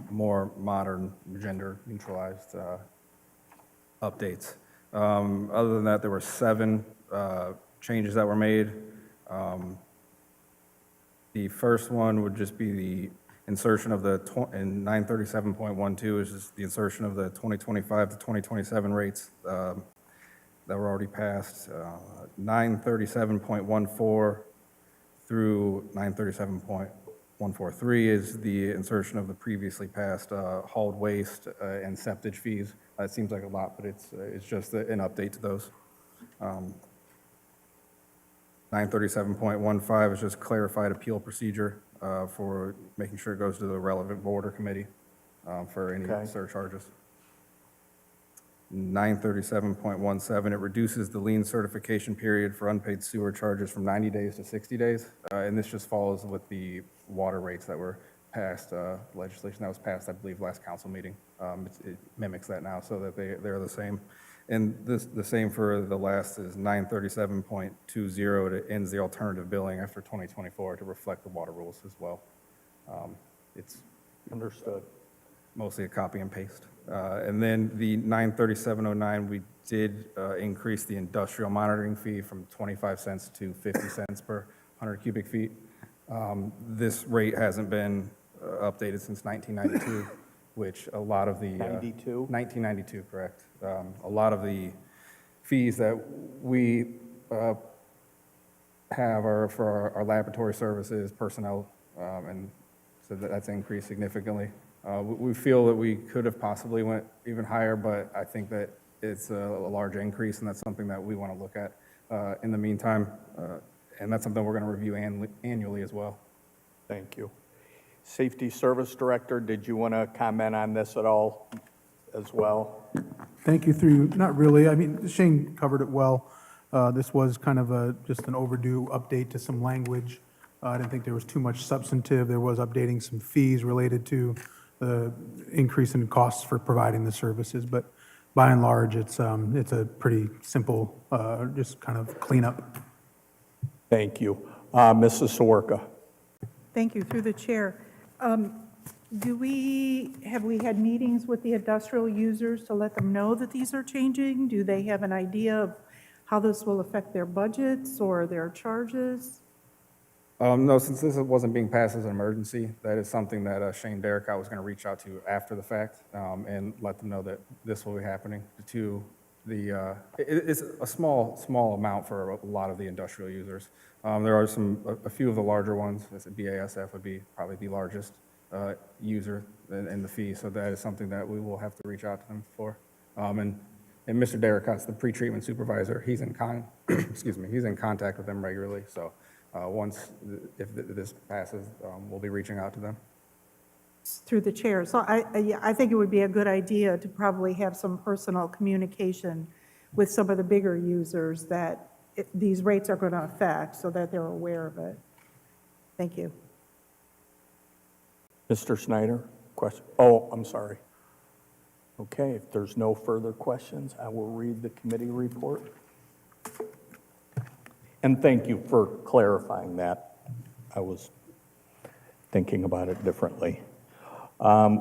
more modern, gender neutralized updates. Other than that, there were 7 changes that were made. The first one would just be the insertion of the, in 937.12 is just the insertion of the 2025 to 2027 rates that were already passed. 937.14 through 937.143 is the insertion of the previously passed hauled waste and septage fees. It seems like a lot, but it's just an update to those. 937.15 is just clarified appeal procedure for making sure it goes to the relevant board or committee for any surcharges. 937.17, it reduces the lien certification period for unpaid sewer charges from 90 days to 60 days. And this just follows with the water rates that were passed, legislation that was passed, I believe, last council meeting. It mimics that now so that they're the same. And the same for the last is 937.20. It ends the alternative billing after 2024 to reflect the water rules as well. It's understood. Mostly a copy and paste. And then the 937.09, we did increase the industrial monitoring fee from 25 cents to 50 cents per 100 cubic feet. This rate hasn't been updated since 1992. Which a lot of the... 92? 1992, correct. A lot of the fees that we have are for our laboratory services, personnel, and so that's increased significantly. We feel that we could have possibly went even higher, but I think that it's a large increase, and that's something that we want to look at in the meantime, and that's something we're going to review annually as well. Thank you. Safety Service Director, did you want to comment on this at all as well? Thank you, through you. Not really. I mean, Shane covered it well. This was kind of just an overdue update to some language. I didn't think there was too much substantive. There was updating some fees related to the increase in costs for providing the services, but by and large, it's a pretty simple, just kind of cleanup. Thank you. Mrs. Sawerka. Thank you, through the chair. Have we had meetings with the industrial users to let them know that these are changing? Do they have an idea of how this will affect their budgets or their charges? No, since this wasn't being passed as an emergency, that is something that Shane Derrick was going to reach out to after the fact and let them know that this will be happening to the, it's a small amount for a lot of the industrial users. There are a few of the larger ones. BASF would be probably the largest user in the fee, so that is something that we will have to reach out to them for. And Mr. Derricott's the pretreatment supervisor. He's in he's in contact with them regularly. So if this passes, we'll be reaching out to them. Through the chair. So I think it would be a good idea to probably have some personal communication with some of the bigger users that these rates are going to affect so that they're aware of it. Thank you. Mr. Snyder, question? Oh, I'm sorry. Okay, if there's no further questions, I will read the committee report. And thank you for clarifying that. I was thinking about it differently.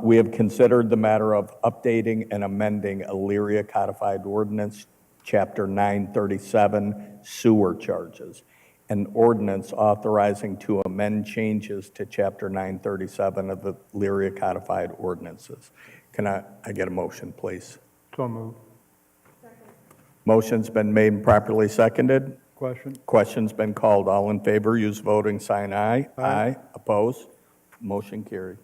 We have considered the matter of updating and amending Elyria Codified Ordinance, Chapter 937, sewer charges, an ordinance authorizing to amend changes to Chapter 937 of the Elyria Codified Ordinances. Can I get a motion, please? So moved. Motion's been made and properly seconded. Question? Question's been called. All in favor, use voting sign aye. Aye. Opposed? Motion carried.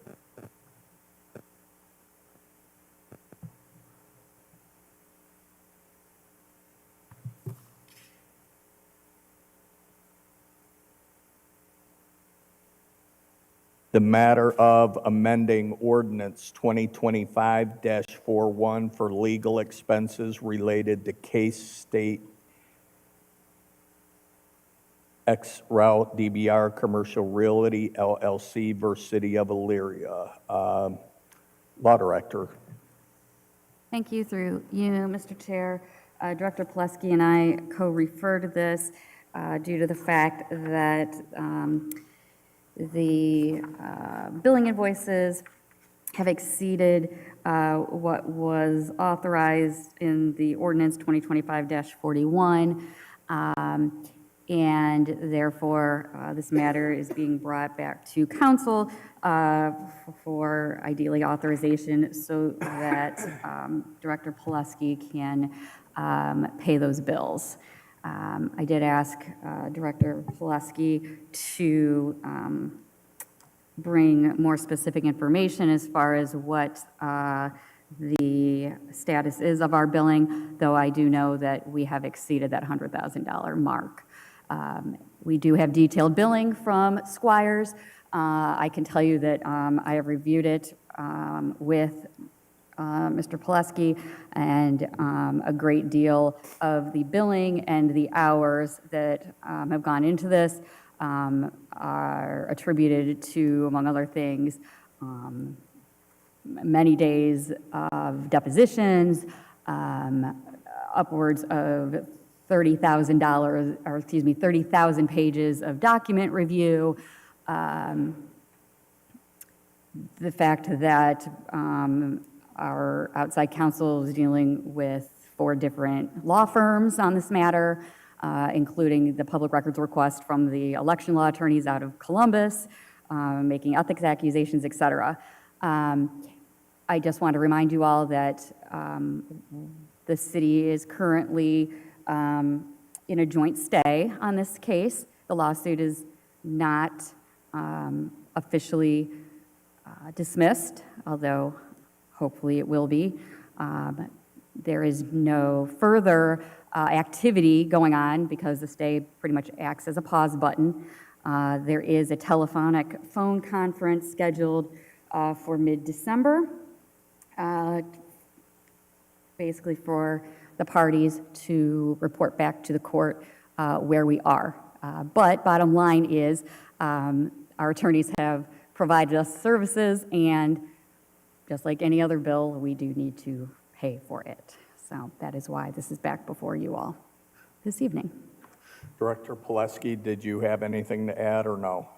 The matter of amending ordinance 2025-41 for legal expenses related to Case State X Route DBR Commercial Realty LLC versus City of Elyria. Law Director. Thank you. Through you, Mr. Chair. Director Pileski and I co-referred this due to the fact that the billing invoices have exceeded what was authorized in the ordinance 2025-41, and therefore this matter is being brought back to council for ideally authorization so that Director Pileski can pay those bills. I did ask Director Pileski to bring more specific information as far as what the status is of our billing, though I do know that we have exceeded that $100,000 mark. We do have detailed billing from Squires. I can tell you that I have reviewed it with Mr. Pileski, and a great deal of the billing and the hours that have gone into this are attributed to, among other things, many days of depositions, upwards of $30,000 pages of document review, the fact that our outside counsel is dealing with 4 different law firms on this matter, including the public records request from the election law attorneys out of Columbus, making ethics accusations, et cetera. I just want to remind you all that the city is currently in a joint stay on this case. The lawsuit is not officially dismissed, although hopefully it will be. There is no further activity going on because the stay pretty much acts as a pause button. There is a telephonic phone conference scheduled for mid-December, basically for the parties to report back to the court where we are. But bottom line is our attorneys have provided us services, and just like any other bill, we do need to pay for it. So that is why this is back before you all this evening. Director Pileski, did you have anything to add or no?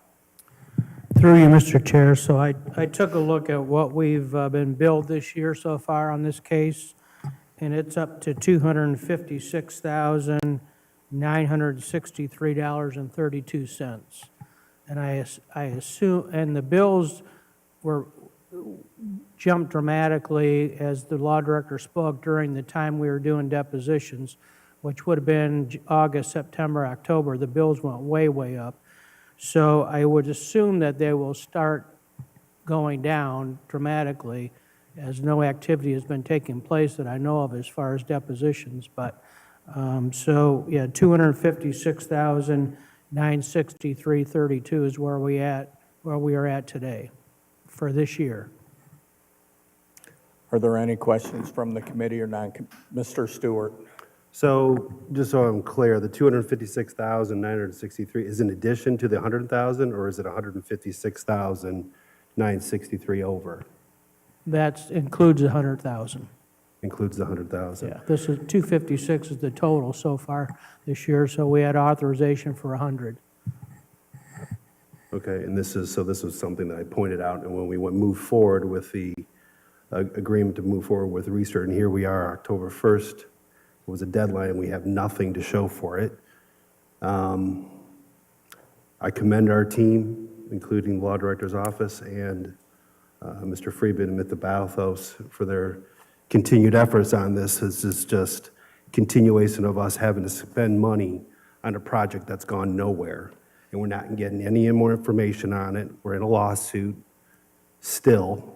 Through you, Mr. Chair. So I took a look at what we've been billed this year so far on this case, and it's up to $256,963.32. And I assume, and the bills were, jumped dramatically as the law director spoke during the time we were doing depositions, which would have been August, September, October. The bills went way, way up. So I would assume that they will start going down dramatically as no activity has been taking place that I know of as far as depositions. But, so, yeah, 256,963.32 is where we are at today for this year. Are there any questions from the committee or non? Mr. Stewart? So, just so I'm clear, the 256,963 is in addition to the 100,000, or is it 156,963 over? That includes 100,000. Includes the 100,000? Yeah, this is 256 is the total so far this year, so we had authorization for 100. Okay, and this is something that I pointed out, and when we moved forward with the agreement to move forward with research, and here we are, October 1st, was a deadline, and we have nothing to show for it. I commend our team, including the law director's office and Mr. Friedman and Mr. Balthos for their continued efforts on this. This is just continuation of us having to spend money on a project that's gone nowhere, and we're not getting any more information on it. We're in a lawsuit still.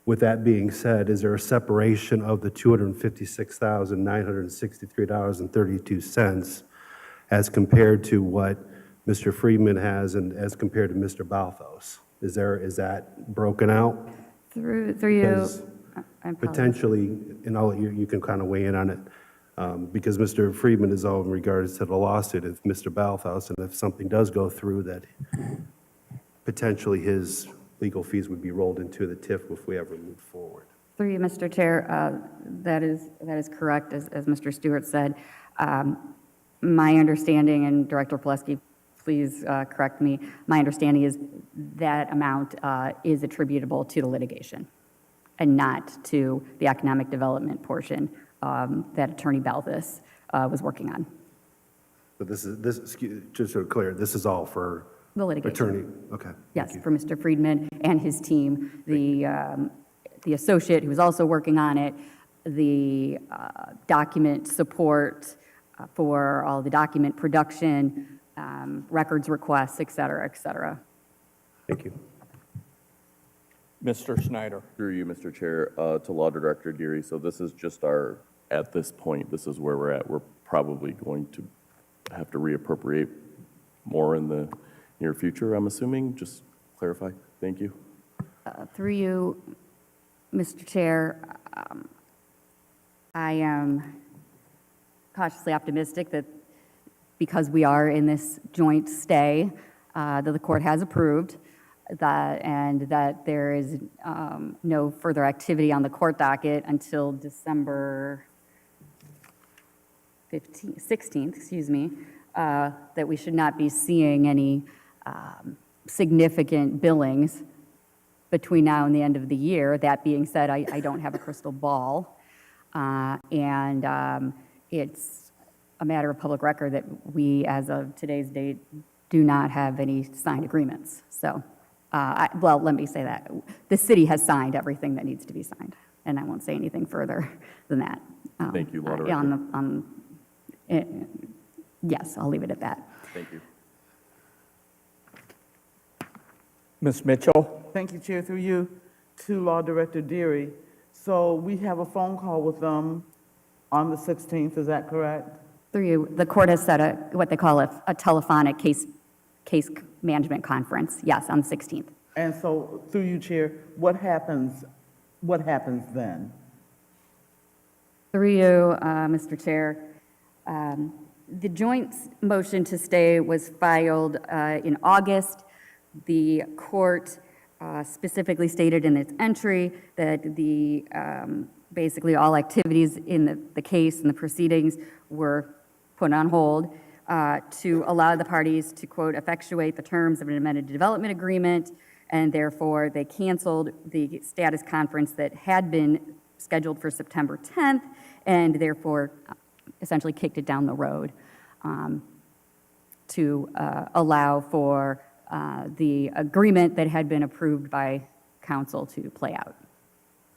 With that being said, is there a separation of the $256,963.32 as compared to what Mr. Friedman has and as compared to Mr. Balthos? Is that broken out? Through you, Because I apologize. potentially, and I'll let you can kind of weigh in on it, because Mr. Friedman is all in regards to the lawsuit of Mr. Balthos, and if something does go through, that potentially his legal fees would be rolled into the TIF if we ever move forward. Through you, Mr. Chair, that is correct, as Mr. Stewart said. My understanding, and Director Pileski, please correct me, my understanding is that amount is attributable to the litigation and not to the economic development portion that Attorney Balthus was working on. But just so clear, this is all for The litigation. attorney, okay. Yes, for Mr. Friedman and his team, the associate who was also working on it, the document support for all the document production, records requests, et cetera, et cetera. Thank you. Mr. Snyder? Through you, Mr. Chair, to Law Director Deary. So this is just at this point, this is where we're at. We're probably going to have to reappropriate more in the near future, I'm assuming. Just clarify. Thank you. Through you, Mr. Chair, I am cautiously optimistic that because we are in this joint stay that the court has approved, and that there is no further activity on the court docket until December 16th, excuse me, that we should not be seeing any significant billings between now and the end of the year. That being said, I don't have a crystal ball, and it's a matter of public record that we, as of today's date, do not have any signed agreements. So, well, let me say that. The city has signed everything that needs to be signed, and I won't say anything further than that. Thank you, Law Director. Yes, I'll leave it at that. Thank you. Ms. Mitchell? Thank you, Chair, through you, to Law Director Deary. So we have a phone call with them on the 16th, is that correct? Through you, the court has set what they call a telephonic case management conference, yes, on the 16th. And so, through you, Chair, what happens then? Through you, Mr. Chair, the joint motion to stay was filed in August. The court specifically stated in its entry that basically all activities in the case and the proceedings were put on hold to allow the parties to, quote, effectuate the terms of an amended development agreement, and therefore they canceled the status conference that had been scheduled for September 10th, and therefore essentially kicked it down the road. to allow for the agreement that had been approved by council to play out.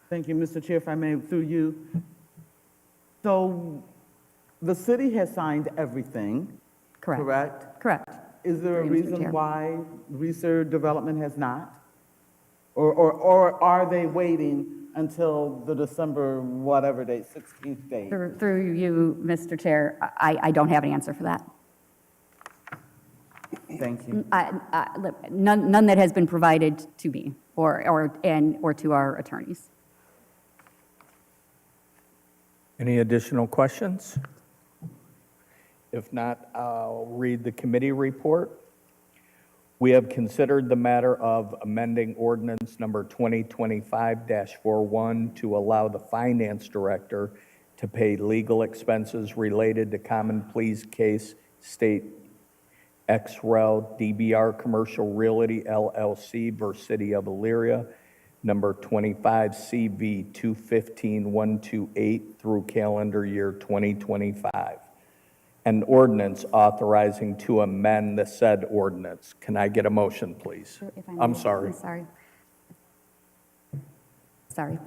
Thank you, Mr. Chair, if I may, through you. So the city has signed everything, Correct. correct? Correct. Is there a Through you, Mr. reason Chair. why Research Development has not? Or are they waiting until the December, whatever date, 16th date? Through you, Mr. Chair, I don't have an answer for that. Thank you. None that has been provided to me or to our attorneys. Any additional questions? If not, I'll read the committee report. We have considered the matter of amending ordinance number 2025-41 to allow the finance director to pay legal expenses related to Common Pleas case State XREL DBR Commercial Realty LLC versus City of Elyria, number 25 CV 215128 through calendar year 2025. An ordinance authorizing to amend the said ordinance. Can I get a motion, please? If I may. I'm sorry. Sorry.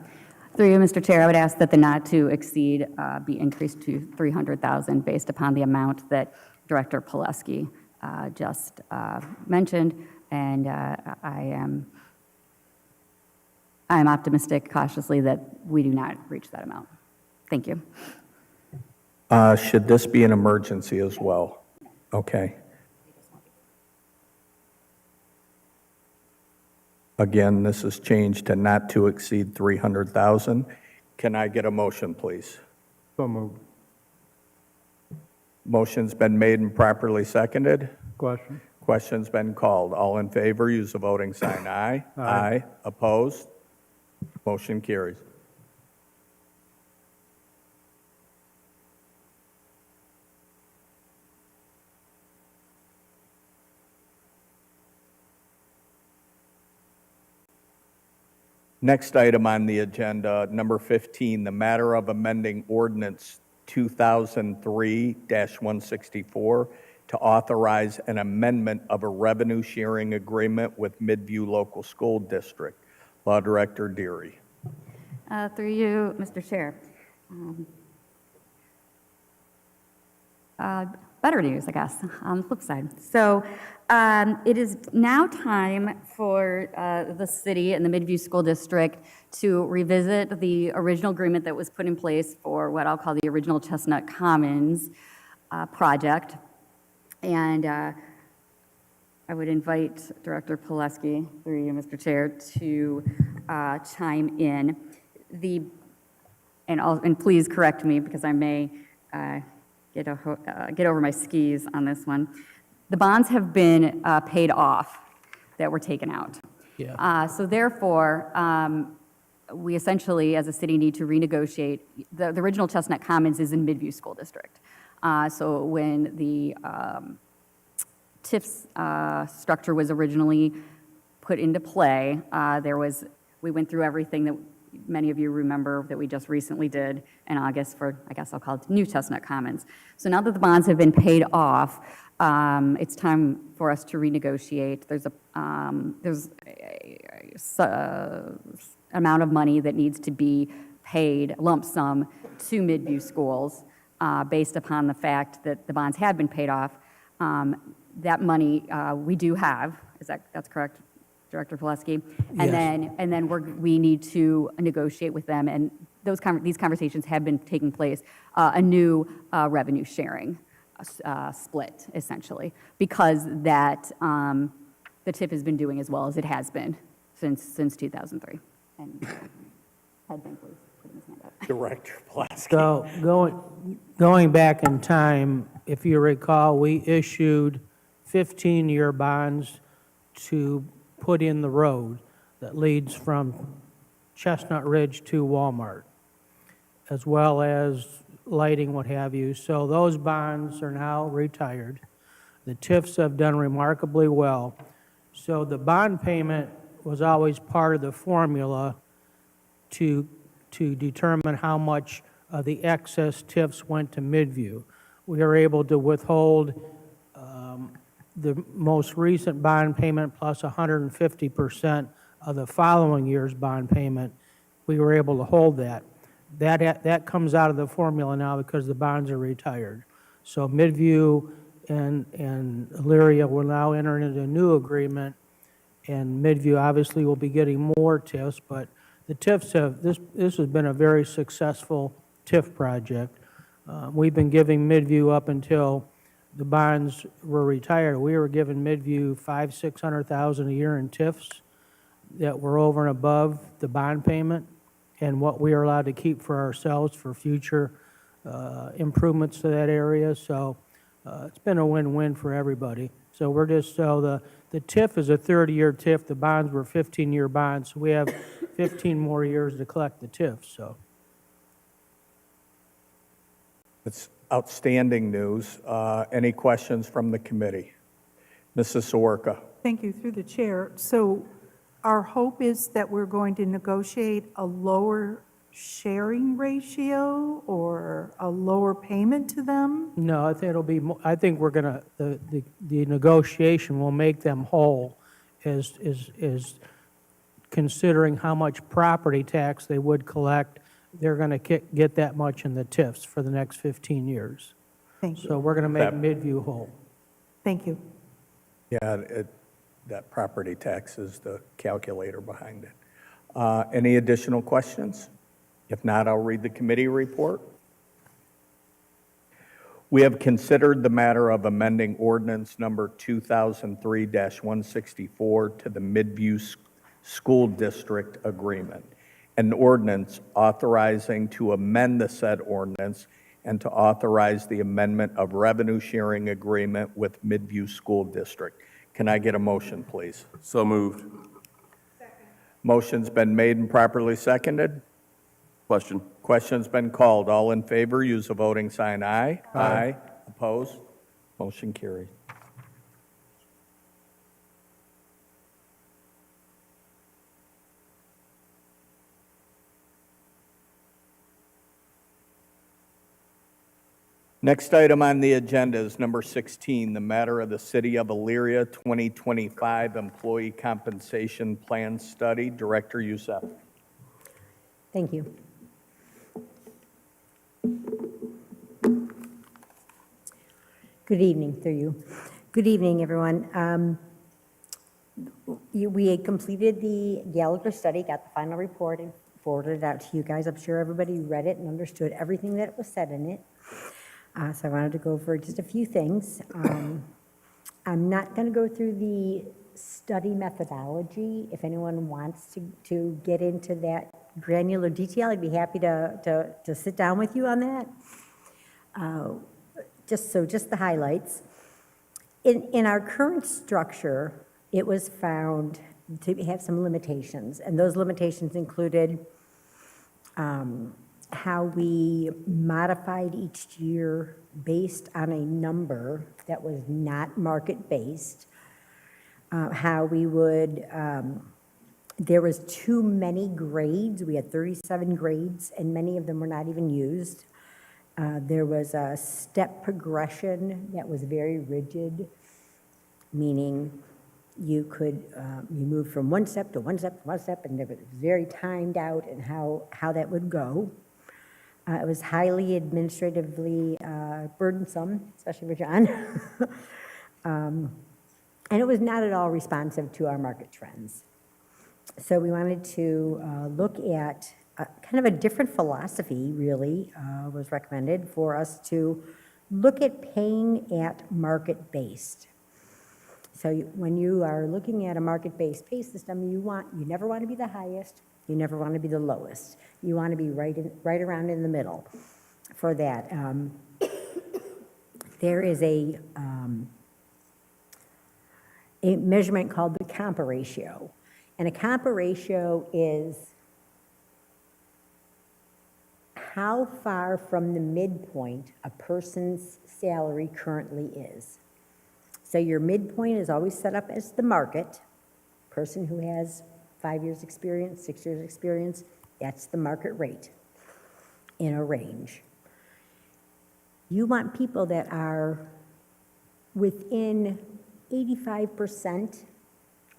Through you, Mr. Chair, I would ask that the not to exceed be increased to $300,000 based upon the amount that Director Pileski just mentioned, and I am optimistic cautiously that we do not reach that amount. Thank you. Should this be an emergency as well? Okay. Again, this is changed to not to exceed 300,000. Can I get a motion, please? So moved. Motion's been made and properly seconded. Question? Question's been called. All in favor, use the voting sign aye. Aye. Opposed? Motion carries. Next item on the agenda, number 15, the matter of amending ordinance 2003-164 to authorize an amendment of a revenue sharing agreement with Midview Local School District. Law Director Deary. Through you, Mr. Chair. Better news, I guess, on the flip side. So it is now time for the city and the Midview School District to revisit the original agreement that was put in place for what I'll call the original Chestnut Commons project. And I would invite Director Pileski, through you, Mr. Chair, to chime in. And please correct me because I may get over my skis on this one. The bonds have been paid off that were taken out. Yeah. So therefore, we essentially, as a city, need to renegotiate. The original Chestnut Commons is in Midview School District. So when the TIF's structure was originally put into play, we went through everything that many of you remember that we just recently did in August for, I guess I'll call it New Chestnut Commons. So now that the bonds have been paid off, it's time for us to renegotiate. There's a amount of money that needs to be paid, lump sum, to Midview schools based upon the fact that the bonds had been paid off. That money we do have, that's correct, Director Pileski? And Yes. then we need to negotiate with them, and these conversations have been taking place, a new revenue sharing split, essentially, because that the TIF has been doing as well as it has been since 2003. And Ted, please, put his hand up. Director Pileski. So going back in time, if you recall, we issued 15-year bonds to put in the road that leads from Chestnut Ridge to Walmart, as well as lighting, what have you. So those bonds are now retired. The TIFs have done remarkably well. So the bond payment was always part of the formula to determine how much of the excess TIFs went to Midview. We are able to withhold the most recent bond payment plus 150% of the following year's bond payment, we were able to hold that. That comes out of the formula now because the bonds are retired. So Midview and Elyria will now enter into a new agreement, and Midview obviously will be getting more TIFs, but the TIFs this has been a very successful TIF project. We've been giving Midview up until the bonds were retired. We were giving Midview $500,000-$600,000 a year in TIFs that were over and above the bond payment and what we are allowed to keep for ourselves for future improvements to that area. So it's been a win-win for everybody. So we're just, so the TIF is a 30-year TIF. The bonds were 15-year bonds. So we have 15 more years to collect the TIF, so. It's outstanding news. Any questions from the committee? Mrs. Sawerka. Thank you, through the chair. So our hope is that we're going to negotiate a lower sharing ratio or a lower payment to them? No, I think it'll be, I think we're gonna, the negotiation will make them whole is considering how much property tax they would collect. They're gonna get that much in the TIFs for the next 15 years. Thank you. So we're gonna make Midview whole. Thank you. Yeah, that property tax is the calculator behind it. Any additional questions? If not, I'll read the committee report. We have considered the matter of amending ordinance number 2003-164 to the Midview School District Agreement, an ordinance authorizing to amend the said ordinance and to authorize the amendment of revenue sharing agreement with Midview School District. Can I get a motion, please? So moved. Motion's been made and properly seconded. Question. Question's been called. All in favor, use the voting sign aye. Aye. Opposed? Motion carried. Next item on the agenda is number 16, the matter of the City of Elyria 2025 Employee Compensation Plan Study. Director Youssef. Thank you. Good evening, through you. Good evening, everyone. We had completed the Gallagher study, got the final report, and forwarded it out to you guys. I'm sure everybody read it and understood everything that was said in it. So I wanted to go over just a few things. I'm not going to go through the study methodology. If anyone wants to get into that granular detail, I'd be happy to sit down with you on that. Just the highlights. In our current structure, it was found to have some limitations, and those limitations included how we modified each year based on a number that was not market-based, how we would, there was too many grades. We had 37 grades, and many of them were not even used. There was a step progression that was very rigid, meaning you could, you moved from one step to one step to one step, and it was very timed out and how that would go. It was highly administratively burdensome, especially for John. And it was not at all responsive to our market trends. So we wanted to look at kind of a different philosophy, really, was recommended for us to look at paying at market-based. So when you are looking at a market-based pay system, you never want to be the highest, you never want to be the lowest. You want to be right around in the middle for that. There is a measurement called the compa ratio. And a compa ratio is how far from the midpoint a person's salary currently is. So your midpoint is always set up as the market. Person who has 5 years experience, 6 years experience, that's the market rate in a range. You want people that are within 85%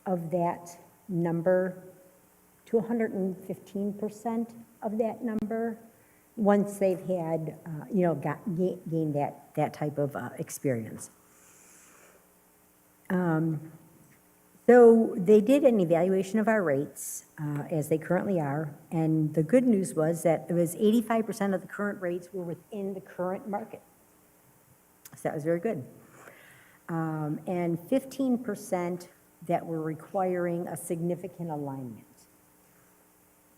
of that number to 115% of that number once they've had, gained that type of experience. So they did an evaluation of our rates as they currently are, and the good news was that it was 85% of the current rates were within the current market. So that was very good. And 15% that were requiring a significant alignment.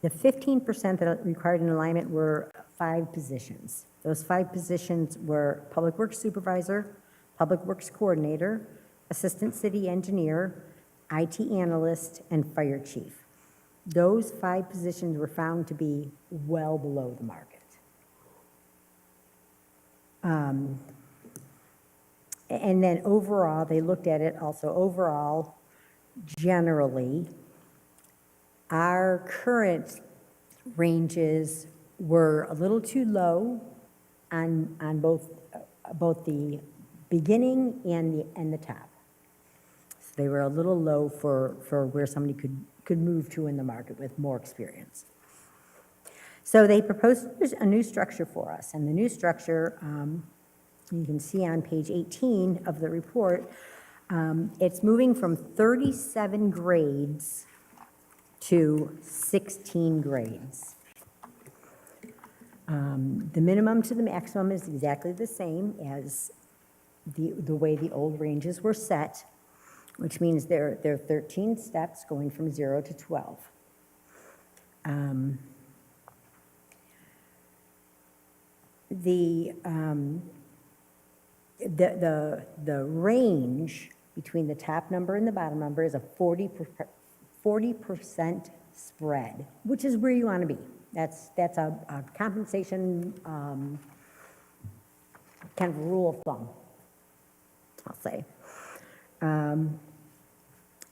The 15% that required an alignment were 5 positions. Those 5 positions were Public Works Supervisor, Public Works Coordinator, Assistant City Engineer, IT Analyst, and Fire Chief. Those 5 positions were found to be well below the market. And then overall, they looked at it also overall, generally, our current ranges were a little too low on both the beginning and the top. So they were a little low for where somebody could move to in the market with more experience. So they proposed a new structure for us, and the new structure, you can see on page 18 of the report, it's moving from 37 grades to 16 grades. The minimum to the maximum is exactly the same as the way the old ranges were set, which means there are 13 steps going from 0 to 12. The range between the top number and the bottom number is a 40% spread, which is where you want to be. That's a compensation kind of rule of thumb, I'll say.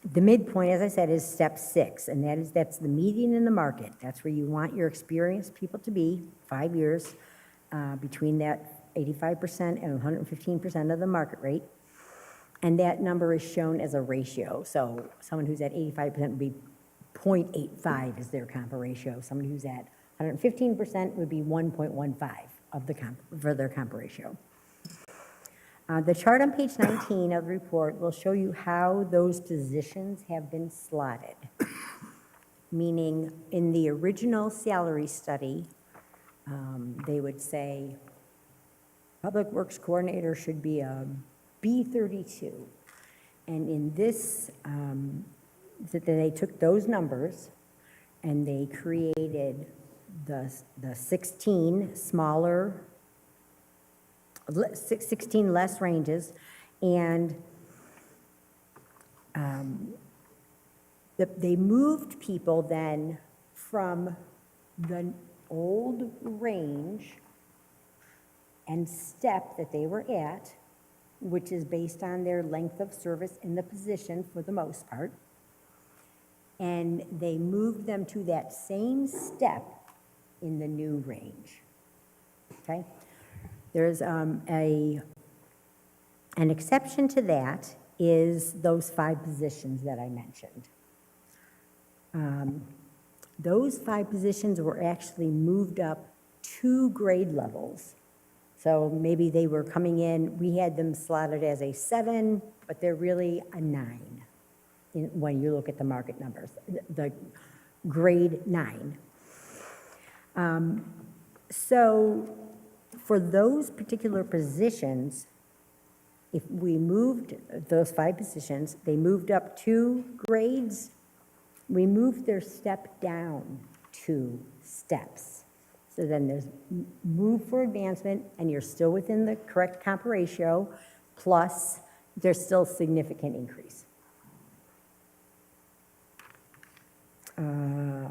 The midpoint, as I said, is step 6, and that's the median in the market. That's where you want your experienced people to be, 5 years, between that 85% and 115% of the market rate. And that number is shown as a ratio. So someone who's at 85% would be 0.85 is their compa ratio. Someone who's at 115% would be 1.15 of the for their compa ratio. The chart on page 19 of the report will show you how those positions have been slotted. Meaning, in the original salary study, they would say Public Works Coordinator should be a B32. And in this, they took those numbers and they created the 16 smaller, 16 less ranges, and they moved people then from the old range and step that they were at, which is based on their length of service in the position for the most part, and they moved them to that same step in the new range, okay? There's an exception to that is those 5 positions that I mentioned. Those 5 positions were actually moved up 2 grade levels. So maybe they were coming in, we had them slotted as a 7, but they're really a 9 when you look at the market numbers, the grade 9. So for those particular positions, if we moved those 5 positions, they moved up 2 grades, we moved their step down 2 steps. So then there's move for advancement, and you're still within the correct compa ratio, plus there's still significant increase.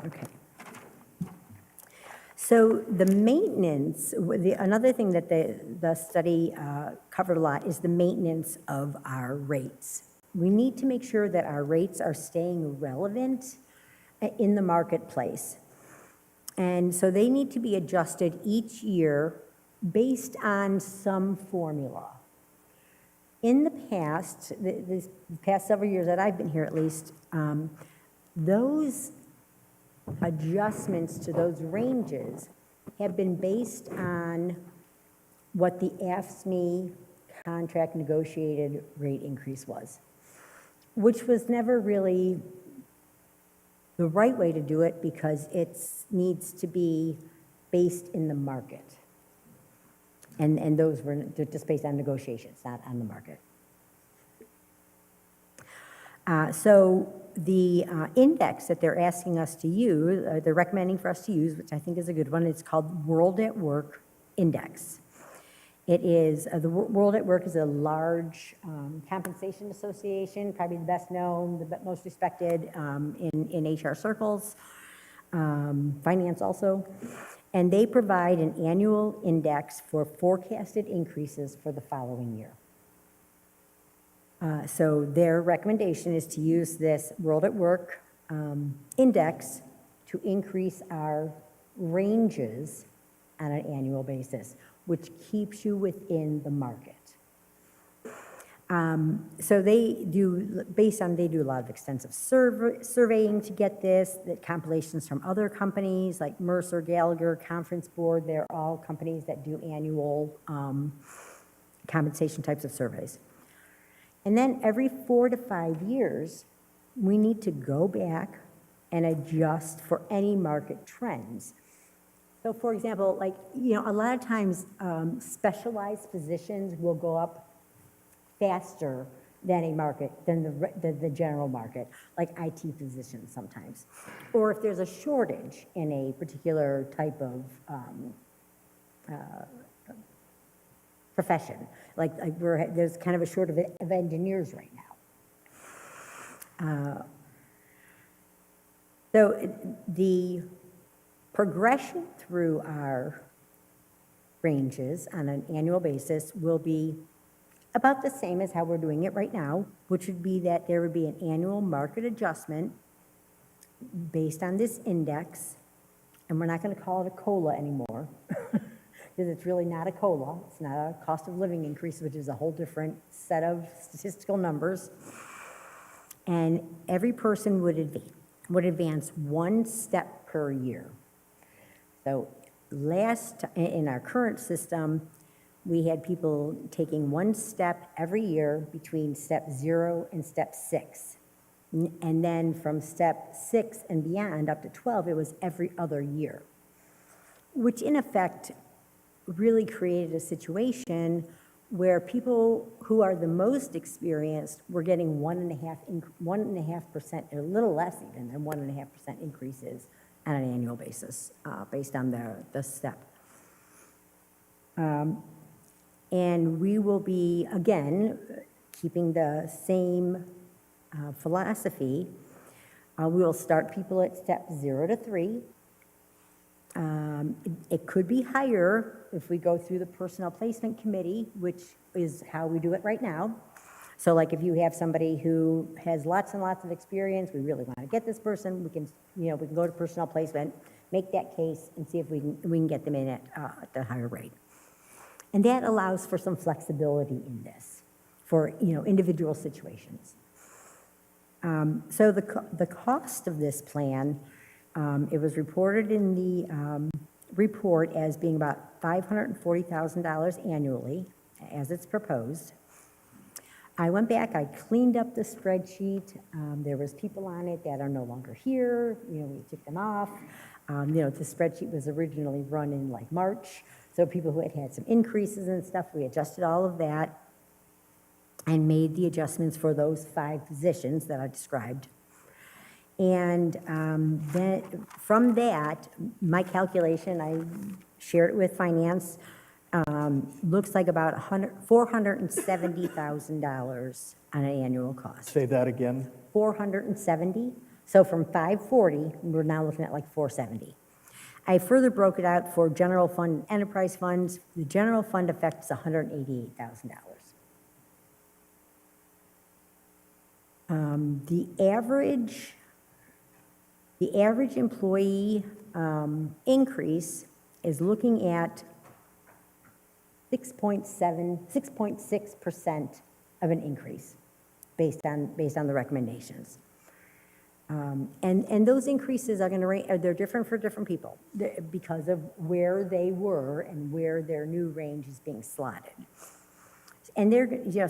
Okay. So the maintenance, another thing that the study covered a lot is the maintenance of our rates. We need to make sure that our rates are staying relevant in the marketplace. And so they need to be adjusted each year based on some formula. In the past, the past several years that I've been here at least, those adjustments to those ranges have been based on what the AFSCME contract negotiated rate increase was, which was never really the right way to do it because it needs to be based in the market. And those were just based on negotiations, not on the market. So the index that they're asking us to use, they're recommending for us to use, which I think is a good one, it's called World at Work Index. It is, the World at Work is a large compensation association, probably the best known, the most respected in HR circles, finance also. And they provide an annual index for forecasted increases for the following year. So their recommendation is to use this World at Work index to increase our ranges on an annual basis, which keeps you within the market. So they do, they do a lot of extensive surveying to get this, that compilations from other companies like Mercer, Gallagher, Conference Board, they're all companies that do annual compensation types of surveys. And then every 4 to 5 years, we need to go back and adjust for any market trends. So for example, like, a lot of times specialized positions will go up faster than a market, than the general market, like IT positions sometimes. Or if there's a shortage in a particular type of profession, like there's kind of a shortage of engineers right now. So the progression through our ranges on an annual basis will be about the same as how we're doing it right now, which would be that there would be an annual market adjustment based on this index, and we're not going to call it a COLA anymore, because it's really not a COLA. It's not a cost of living increase, which is a whole different set of statistical numbers. And every person would advance 1 step per year. So in our current system, we had people taking 1 step every year between step 0 and step 6. And then from step 6 and beyond up to 12, it was every other year, which in effect really created a situation where people who are the most experienced were getting 1.5%, or a little less even than 1.5% increases on an annual basis based on the step. And we will be, again, keeping the same philosophy. We will start people at step 0 to 3. It could be higher if we go through the Personnel Placement Committee, which is how we do it right now. So like if you have somebody who has lots and lots of experience, we really want to get this person, we can go to Personnel Placement, make that case, and see if we can get them in at the higher rate. And that allows for some flexibility in this for individual situations. So the cost of this plan, it was reported in the report as being about $540,000 annually, as it's proposed. I went back, I cleaned up the spreadsheet. There was people on it that are no longer here. We took them off. The spreadsheet was originally run in like March. So people who had some increases and stuff, we adjusted all of that and made the adjustments for those 5 positions that I described. And then from that, my calculation, I shared it with finance, looks like about $470,000 on an annual cost. Say that again. 470. So from 540, we're now looking at like 470. I further broke it out for general fund and enterprise funds. The general fund effect is $188,000. The average employee increase is looking at 6.6% of an increase based on the recommendations. And those increases are going to, they're different for different people because of where they were and where their new range is being slotted. And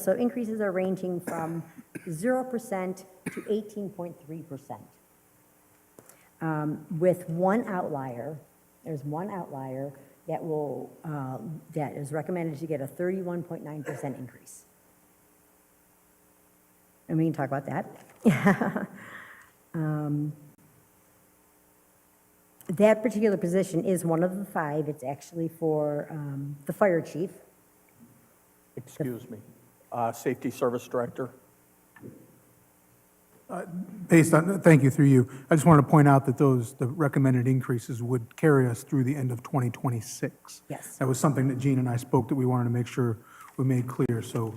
so increases are ranging from 0% to 18.3%. With one outlier, there's one outlier that that is recommended to get a 31.9% increase. And we can talk about that. That particular position is one of the 5. It's actually for the fire chief. Excuse me, Safety Service Director. Thank you, through you. I just wanted to point out that the recommended increases would carry us through the end of 2026. Yes. That was something that Gene and I spoke that we wanted to make sure we made clear. So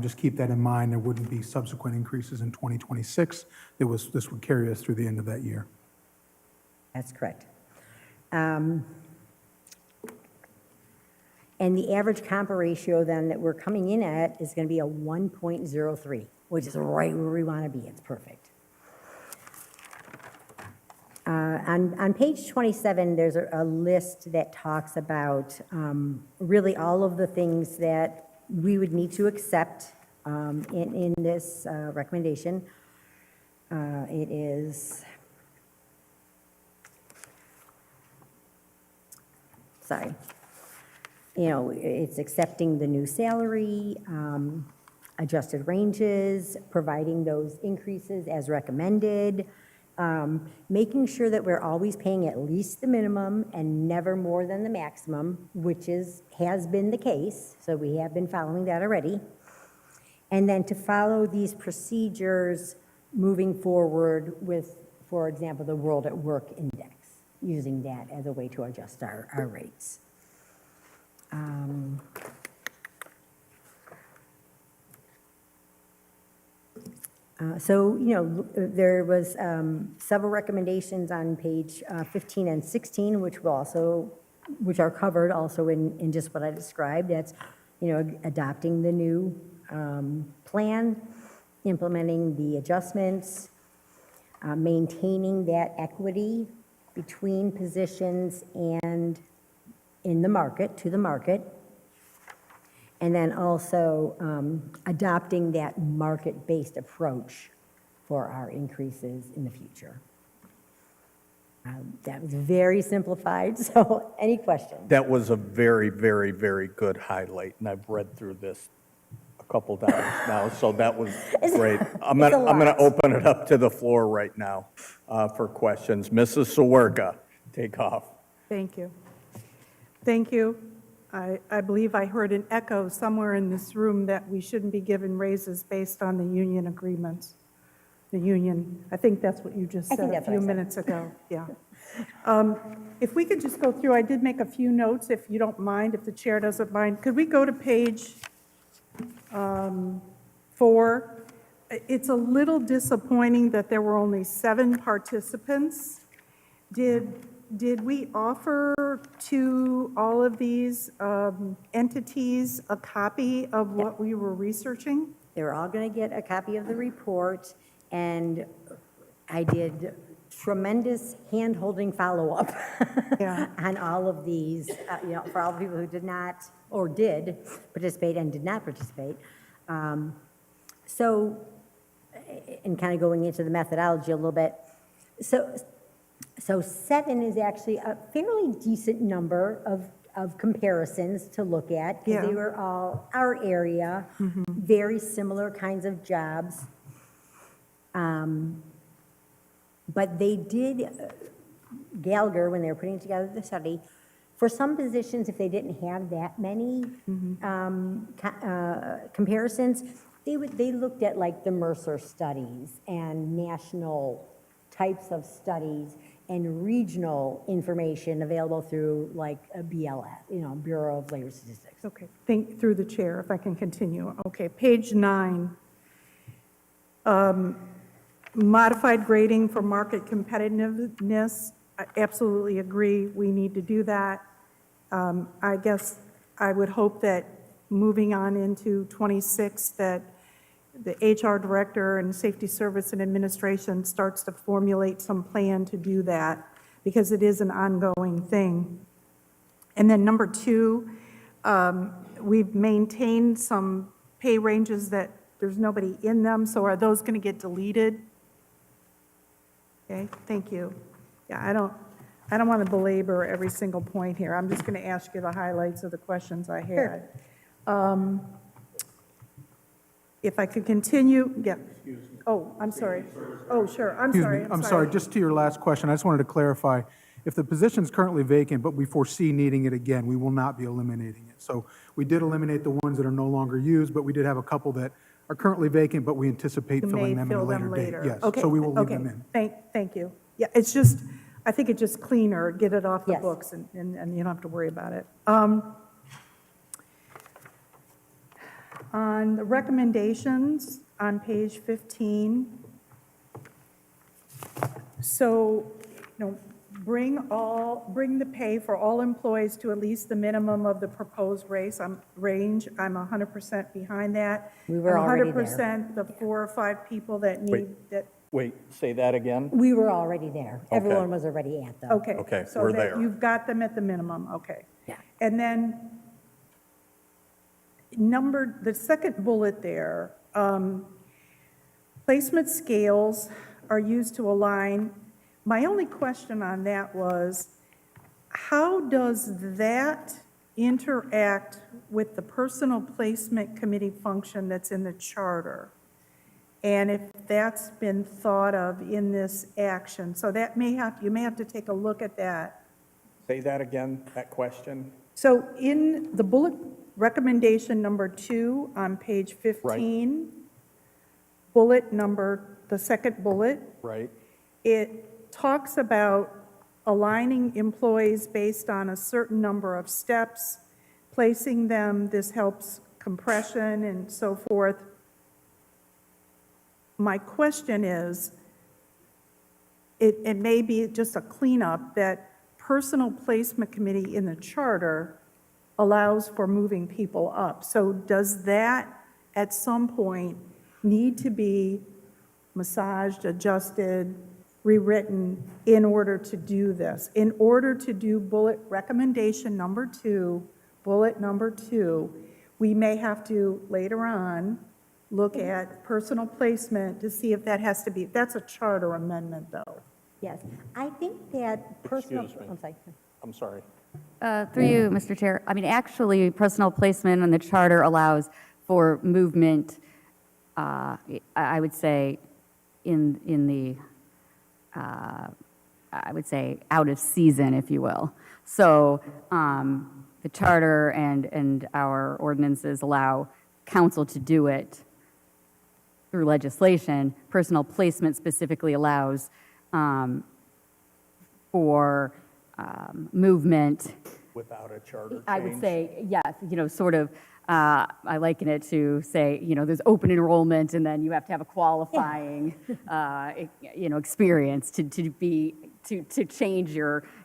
just keep that in mind. There wouldn't be subsequent increases in 2026. This would carry us through the end of that year. That's correct. And the average comp ratio then that we're coming in at is going to be a 1.03, which is right where we want to be. It's perfect. On page 27, there's a list that talks about really all of the things that we would need to accept in this recommendation. It is, sorry. It's accepting the new salary, adjusted ranges, providing those increases as recommended, making sure that we're always paying at least the minimum and never more than the maximum, which has been the case, so we have been following that already. And then to follow these procedures moving forward with, for example, the World at Work Index, using that as a way to adjust our rates. There was several recommendations on page 15 and 16, which are covered also in just what I described. That's, adopting the new plan, implementing the adjustments, maintaining that equity between positions and in the market, to the market, and then also adopting that market-based approach for our increases in the future. That was very simplified, so any questions? That was a very, very, very good highlight, and I've read through this a couple times now, so that was great. I'm gonna open it up to the floor right now for questions. Mrs. Sawerga, take off. Thank you. Thank you. I believe I heard an echo somewhere in this room that we shouldn't be given raises based on the union agreements. The union, I think that's what you just said a few minutes ago. Yeah. If we could just go through, I did make a few notes, if you don't mind, if the chair doesn't mind. Could we go to page 4? It's a little disappointing that there were only 7 participants. Did we offer to all of these entities a copy of what we were researching? They're all going to get a copy of the report, and I did tremendous hand-holding follow-up on all of these, for all the people who did not, or did participate and did not participate. And kind of going into the methodology a little bit. So 7 is actually a fairly decent number of comparisons to look at, because they were all our area, very similar kinds of jobs. But they did, Gallagher, when they were putting together the study, for some positions, if they didn't have that many comparisons, they looked at like the Mercer studies and national types of studies and regional information available through like a BLS, Bureau of Labor Statistics. Okay, through the chair, if I can continue. Okay, page 9. Modified grading for market competitiveness. I absolutely agree, we need to do that. I guess I would hope that moving on into 26, that the HR director and safety service and administration starts to formulate some plan to do that, because it is an ongoing thing. And then number two, we've maintained some pay ranges that there's nobody in them, so are those going to get deleted? Okay, thank you. Yeah, I don't want to belabor every single point here. I'm just going to ask you the highlights of the questions I had. If I could continue, yeah. Oh, I'm sorry. Oh, sure, I'm Excuse sorry. me, I'm sorry, just to your last question, I just wanted to clarify, if the position's currently vacant, but we foresee needing it again, we will not be eliminating it. So we did eliminate the ones that are no longer used, but we did have a couple that are currently vacant, but we anticipate You filling may them at a fill later them date. later. Yes, Okay, so we will leave okay. them in. Thank you. Yeah, it's just, I think it's just cleaner, get it off the Yes. books, and you don't have to worry about it. On the recommendations on page 15, so, bring the pay for all employees to at least the minimum of the proposed range. I'm 100% behind that. We were already there. 100% the 4 or 5 people that need, that, Wait, say that again? We were already there. Okay. Everyone was already at them. okay. Okay, so we're that there. You've got them at the minimum, okay. Yeah. And then, the second bullet there, placement scales are used to align. My only question on that was, how does that interact with the personal placement committee function that's in the charter? And if that's been thought of in this action, so that you may have to take a look at that. Say that again, that question? So in the bullet recommendation number 2 on page 15, the second bullet, Right. it talks about aligning employees based on a certain number of steps, placing them, this helps compression and so forth. My question is, it may be just a cleanup that personal placement committee in the charter allows for moving people up. So does that, at some point, need to be massaged, adjusted, rewritten in order to do this? In order to do recommendation number 2, bullet number 2, we may have to, later on, look at personal placement to see if that has to be, that's a charter amendment, though. Yes. I think that personal, Excuse me. I'm sorry. I'm sorry. Through you, Mr. Chair. I mean, actually, personal placement in the charter allows for movement, I would say, in the, I would say, out of season, if you will. So the charter and our ordinances allow council to do it through legislation. Personal placement specifically allows for movement. Without a charter change? I would say, yes, sort of, I liken it to say, there's open enrollment and then you have to have a qualifying, experience to change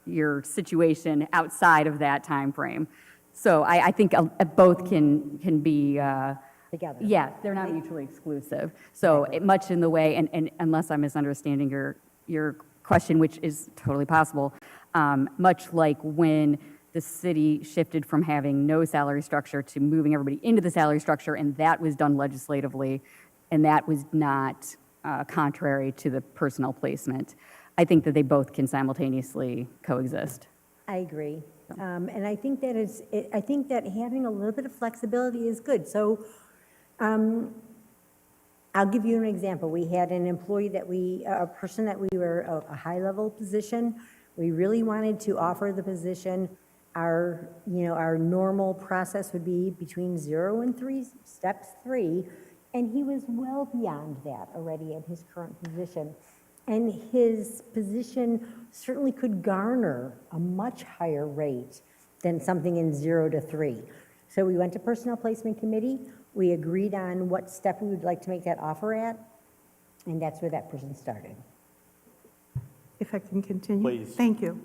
your situation outside of that time frame. So I think both can be, Together. yes, they're not mutually exclusive. So much in the way, and unless I'm misunderstanding your question, which is totally possible, much like when the city shifted from having no salary structure to moving everybody into the salary structure, and that was done legislatively, and that was not contrary to the personnel placement. I think that they both can simultaneously coexist. I agree. And I think that I think that having a little bit of flexibility is good. So I'll give you an example. We had an employee a person that we were a high-level position. We really wanted to offer the position. Our normal process would be between 0 and 3, steps 3, and he was well beyond that already in his current position. And his position certainly could garner a much higher rate than something in 0 to 3. So we went to Personnel Placement Committee. We agreed on what step we would like to make that offer at, and that's where that person started. If I can continue? Please. Thank you.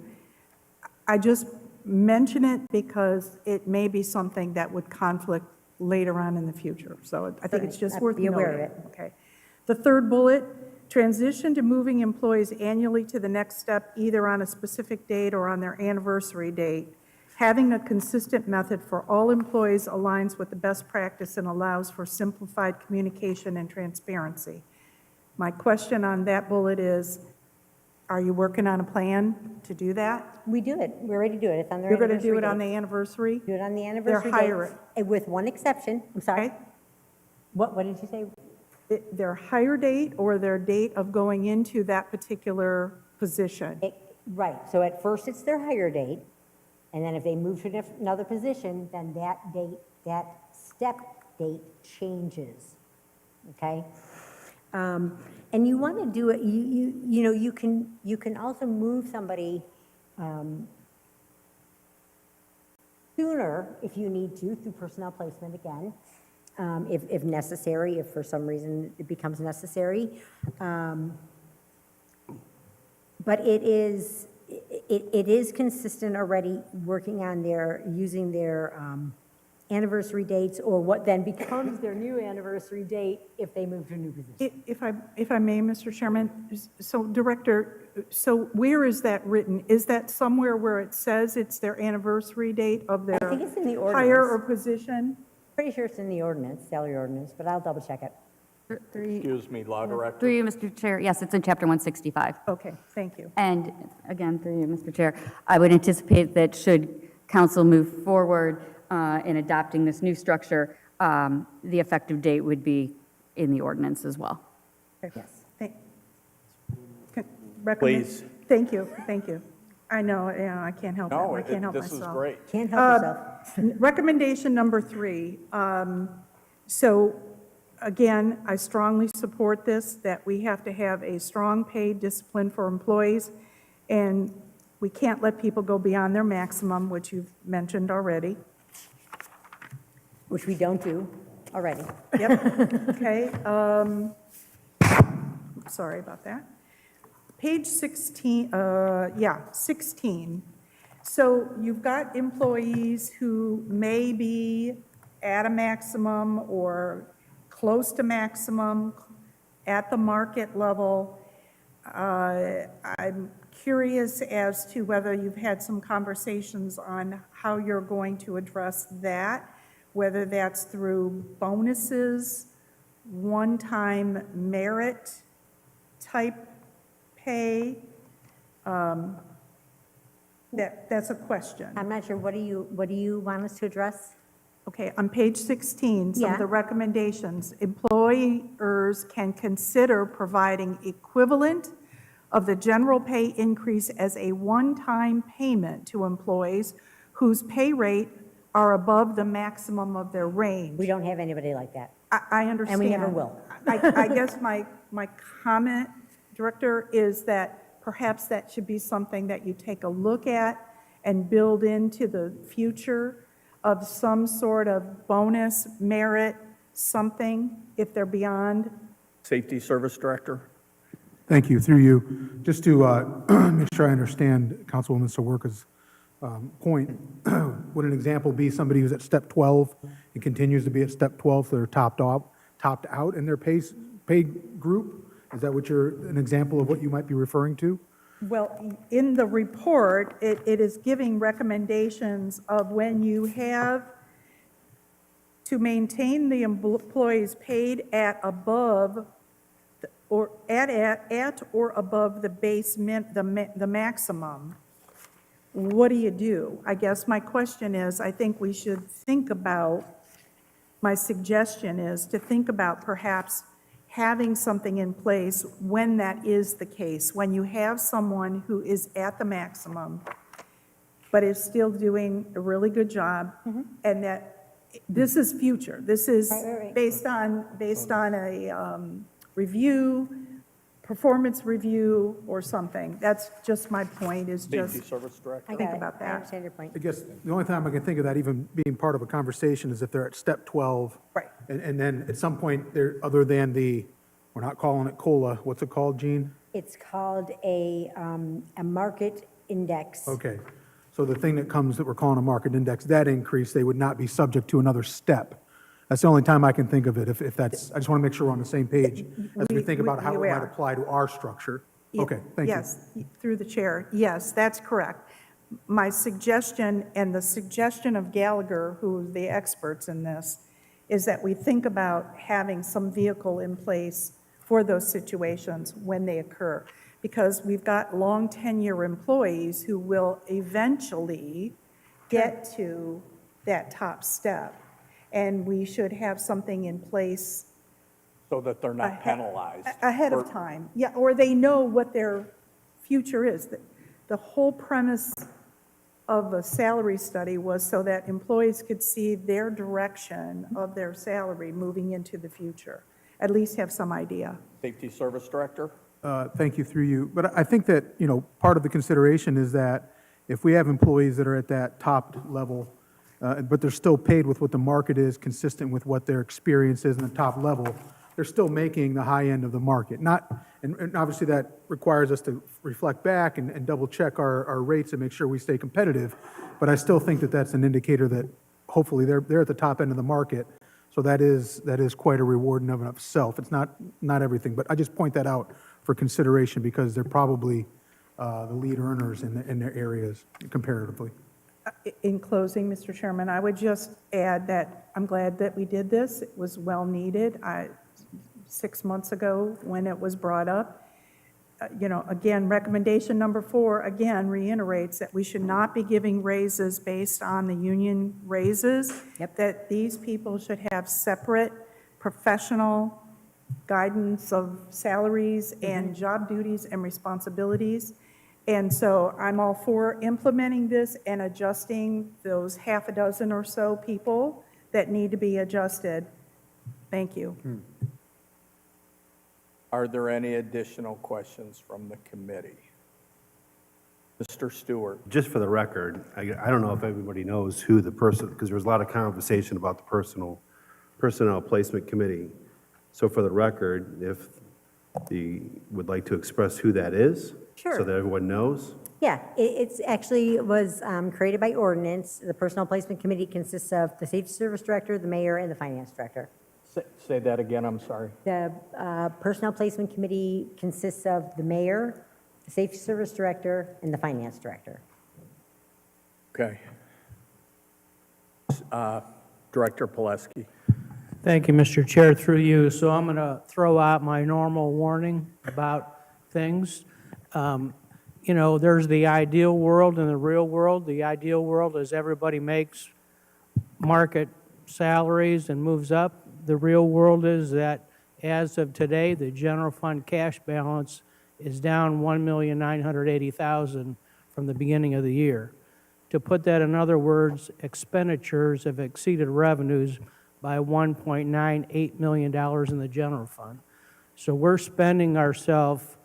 I just mention it because it may be something that would conflict later on in the future. So I think it's just I'd worth be aware of noting. it. Okay. The third bullet, transition to moving employees annually to the next step, either on a specific date or on their anniversary date. Having a consistent method for all employees aligns with the best practice and allows for simplified communication and transparency. My question on that bullet is, are you working on a plan to do that? We do it. We already do it. It's on their You're going to anniversary do it on date. the anniversary? Do it on the anniversary date. higher- With one exception. I'm sorry. Okay. What did you say? Their hire date or their date of going into that particular position? Right, so at first it's their hire date, and then if they move to another position, then that date, that step date changes, okay? And you want to do it, you know, you can also move somebody sooner if you need to, through personnel placement again, if necessary, if for some reason it becomes necessary. But it is consistent already working on using their anniversary dates, or what then becomes their new anniversary date if they move to a new position. If I may, Mr. Chairman, so Director, so where is that written? Is that somewhere where it says it's their anniversary date of their I think it's in the hire or ordinance. position? Pretty sure it's in the ordinance, salary ordinance, but I'll double check it. Excuse me, Law Director. Through you, Mr. Chair, yes, it's in Chapter 165. Okay, thank you. And again, through you, Mr. Chair, I would anticipate that should council move forward in adopting this new structure, the effective date would be in the ordinance as well. Yes. Please. Thank you. I know, yeah, I can't help it. I can't help myself. This is great. Can't help yourself. Recommendation number 3. So again, I strongly support this, that we have to have a strong paid discipline for employees, and we can't let people go beyond their maximum, which you've mentioned already. Which we don't do already. Yep, okay. Sorry about that. Page 16, 16. So you've got employees who may be at a maximum or close to maximum at the market level. I'm curious as to whether you've had some conversations on how you're going to address that, whether that's through bonuses, one-time merit type pay. That's a question. I'm not sure, what do you want us to address? Okay, on page 16, some Yeah. of the recommendations, employers can consider providing equivalent of the general pay increase as a one-time payment to employees whose pay rate are above the maximum of their range. We don't have anybody like that. I understand. And we never will. I guess my comment, Director, is that perhaps that should be something that you take a look at and build into the future of some sort of bonus, merit, something, if they're beyond. Safety Service Director. Thank you, through you. Just to make sure I understand Councilwoman Sawerka's point, would an example be somebody who's at step 12 and continues to be at step 12, so they're topped out in their pay group? Is that an example of what you might be referring to? Well, in the report, it is giving recommendations of when you have to maintain the employees paid at above or at or above the base, the maximum. What do you do? I guess my question is, I think we should think about, my suggestion is to think about perhaps having something in place when that is the case, when you have someone who is at the maximum, but is still doing a really good job, and that this is future. This is Right. based on a review, performance review, or something. That's just my point, is Safety just Service Director. I think got it. about I that. understand your point. I guess the only time I can think of that even being part of a conversation is if they're at step 12. Right. And then at some point, other than we're not calling it COLA, what's it called, Gene? It's called a market index. Okay, so the thing that we're calling a market index, that increase, they would not be subject to another step. That's the only time I can think of it, if that's, I just want to make sure we're on the same page as we think about how it we might are. apply to our structure. Okay, thank you. Yes, through the chair, yes, that's correct. My suggestion, and the suggestion of Gallagher, who are the experts in this, is that we think about having some vehicle in place for those situations when they occur. Because we've got long tenure employees who will eventually get to that top step. And we should have something in place So that they're not penalized. ahead of time. Yeah, or they know what their future is. The whole premise of a salary study was so that employees could see their direction of their salary moving into the future, at least have some idea. Safety Service Director? Thank you, through you. But I think that, part of the consideration is that if we have employees that are at that top level, but they're still paid with what the market is, consistent with what their experience is in the top level, they're still making the high end of the market. And obviously that requires us to reflect back and double check our rates and make sure we stay competitive. But I still think that that's an indicator that hopefully they're at the top end of the market. So that is quite a reward in and of itself. It's not everything, but I just point that out for consideration because they're probably the lead earners in their areas comparatively. In closing, Mr. Chairman, I would just add that I'm glad that we did this. It was well needed. 6 months ago when it was brought up. Again, recommendation number 4, again, reiterates that we should not be giving raises based on the union raises. Yep. That these people should have separate professional guidance of salaries and job duties and responsibilities. And so I'm all for implementing this and adjusting those half a dozen or so people that need to be adjusted. Thank you. Are there any additional questions from the committee? Mr. Stewart? Just for the record, I don't know if everybody knows who the person, because there was a lot of conversation about the Personnel Placement Committee. So for the record, if would like to express who that is? Sure. So that everyone knows? Yeah, it's actually was created by ordinance. The Personnel Placement Committee consists of the Safety Service Director, the Mayor, and the Finance Director. Say that again, I'm sorry. The Personnel Placement Committee consists of the Mayor, the Safety Service Director, and the Finance Director. Okay. Director Pileski. Thank you, Mr. Chair, through you. So I'm going to throw out my normal warning about things. There's the ideal world and the real world. The ideal world is everybody makes market salaries and moves up. The real world is that as of today, the general fund cash balance is down $1,980,000 from the beginning of the year. To put that in other words, expenditures have exceeded revenues by $1.98 million in the general fund. So we're spending ourselves,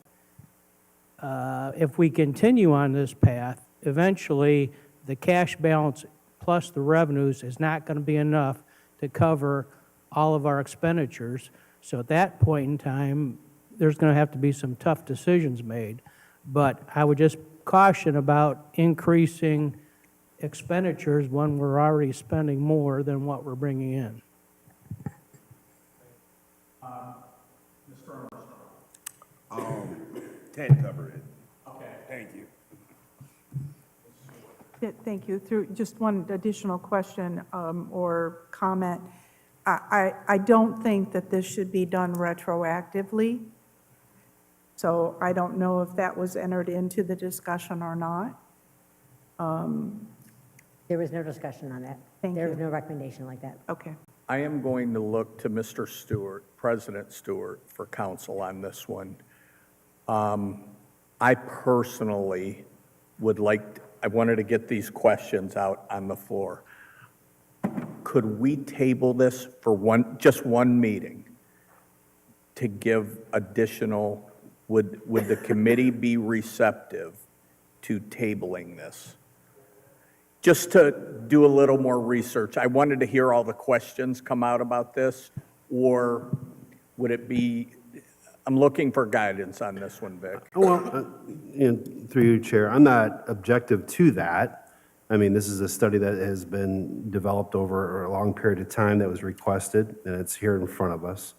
if we continue on this path, eventually the cash balance plus the revenues is not going to be enough to cover all of our expenditures. So at that point in time, there's going to have to be some tough decisions made. But I would just caution about increasing expenditures when we're already spending more than what we're bringing in. Ted covered it. Okay. Thank you. Thank you. Through just one additional question or comment. I don't think that this should be done retroactively. So I don't know if that was entered into the discussion or not. There was no discussion on that. There was no recommendation like that. Okay. I am going to look to Mr. Stewart, President Stewart, for counsel on this one. I personally would I wanted to get these questions out on the floor. Could we table this for just one meeting to give additional, would the committee be receptive to tabling this? Just to do a little more research. I wanted to hear all the questions come out about this, or would it be, I'm looking for guidance on this one, Vic. Well, through you, Chair, I'm not objective to that. I mean, this is a study that has been developed over a long period of time that was requested, and it's here in front of us.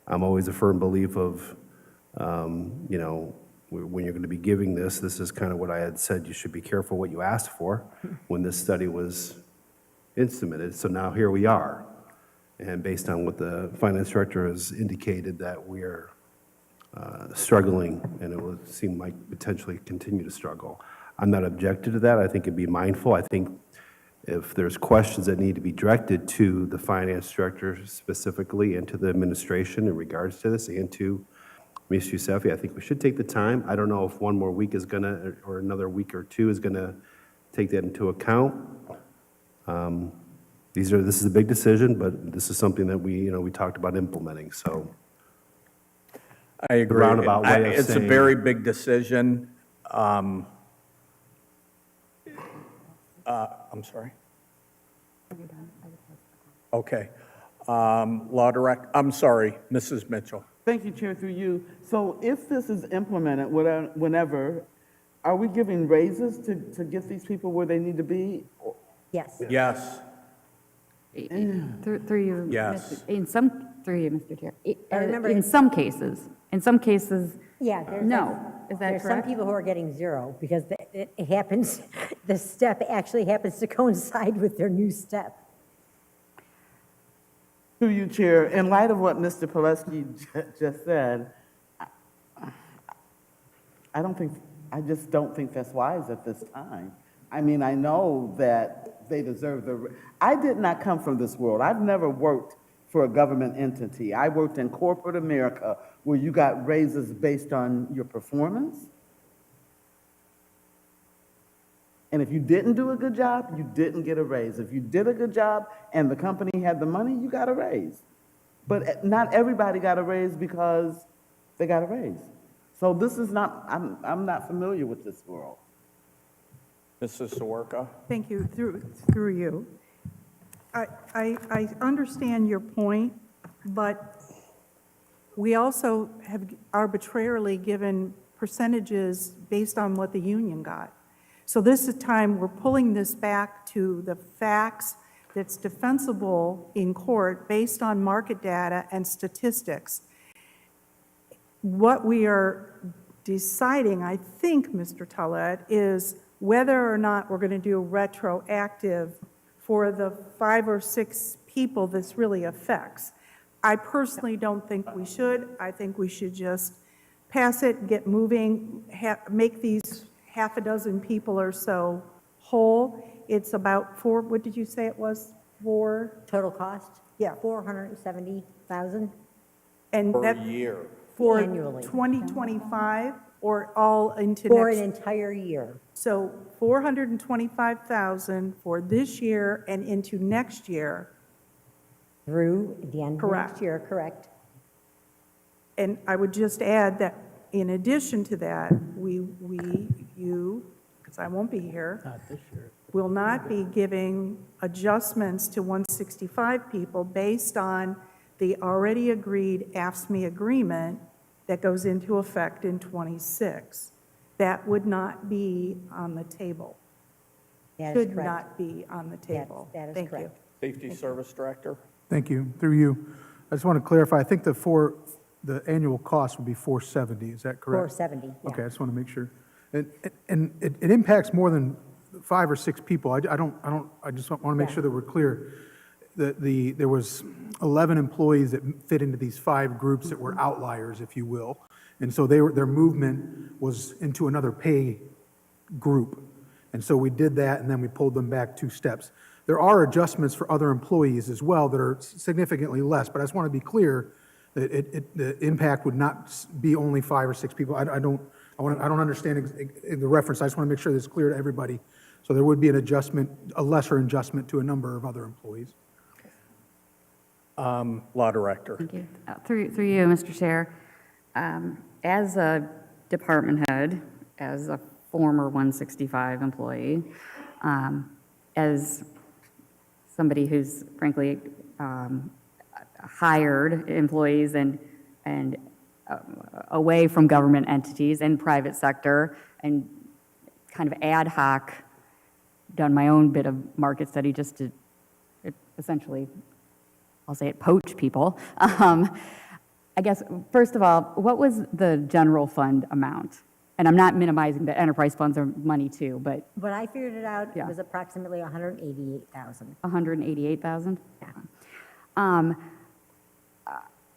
I'm always a firm believer of, you know, when you're going to be giving this is kind of what I had said, you should be careful what you asked for when this study was instrumented. So now here we are. And based on what the finance director has indicated, that we are struggling, and it will seem like potentially continue to struggle. I'm not objective to that. I think it'd be mindful. I think if there's questions that need to be directed to the finance director specifically and to the administration in regards to this and to Ms. Yousefi, I think we should take the time. I don't know if one more week is gonna, or another week or two is gonna take that into account. This is a big decision, but this is something that we talked about implementing, so. I agree. Roundabout way of It's a saying- very big decision. I'm sorry. Okay. Law Director, I'm sorry, Mrs. Mitchell. Thank you, Chair, through you. So if this is implemented, whenever, are we giving raises to get these people where they need to be? Yes. Yes. Through you. Yes. Through you, Mr. Chair. I remember- In some cases, Yeah. there's no. like- Is that There's some correct? people who are getting zero because it happens, the step actually happens to coincide with their new step. Through you, Chair, in light of what Mr. Pileski just said, I just don't think that's wise at this time. I mean, I know that they deserve I did not come from this world. I've never worked for a government entity. I worked in corporate America where you got raises based on your performance. And if you didn't do a good job, you didn't get a raise. If you did a good job and the company had the money, you got a raise. But not everybody got a raise because they got a raise. So this is not, I'm not familiar with this world. Mrs. Sawarka? Thank you, through you. I understand your point, but we also have arbitrarily given percentages based on what the union got. So this is time we're pulling this back to the facts that's defensible in court based on market data and statistics. What we are deciding, I think, Mr. Tolet, is whether or not we're going to do retroactive for the 5 or 6 people this really affects. I personally don't think we should. I think we should just pass it, get moving, make these half a dozen people or so whole. It's about what did you say it was? 4? Total cost? Yeah. $470,000 And Per that year. for annually. 2025 or all into For an next? entire year. So 425,000 for this year and into next year. Through the end of Correct. next year, correct? And I would just add that in addition to that, you, because I won't be here. Not this year. Will not be giving adjustments to 165 people based on the already agreed AFSCME agreement that goes into effect in '26. That would not be on the table. That is Should correct. not be on the table. That is Thank you. correct. Safety Service Director? Thank you. Through you. I just want to clarify, I think the annual cost would be 470, is that correct? 470, yeah. Okay, I just want to make sure. And it impacts more than 5 or 6 people. I just want to make sure that we're clear. There was 11 employees that fit into these 5 groups that were outliers, if you will. And so their movement was into another pay group. And so we did that, and then we pulled them back 2 steps. There are adjustments for other employees as well that are significantly less, but I just want to be clear that the impact would not be only 5 or 6 people. I don't understand the reference. I just want to make sure that's clear to everybody. So there would be an adjustment, a lesser adjustment to a number of other employees. Law Director? Thank you. Through you, Mr. Chair. As a department head, as a former 165 employee, as somebody who's frankly hired employees and away from government entities and private sector and kind of ad hoc done my own bit of market study just to essentially, I'll say it, poach people. I guess, first of all, what was the general fund amount? And I'm not minimizing that enterprise funds are money too, but When I figured it out, it Yeah. was approximately 188,000. 188,000? Yeah.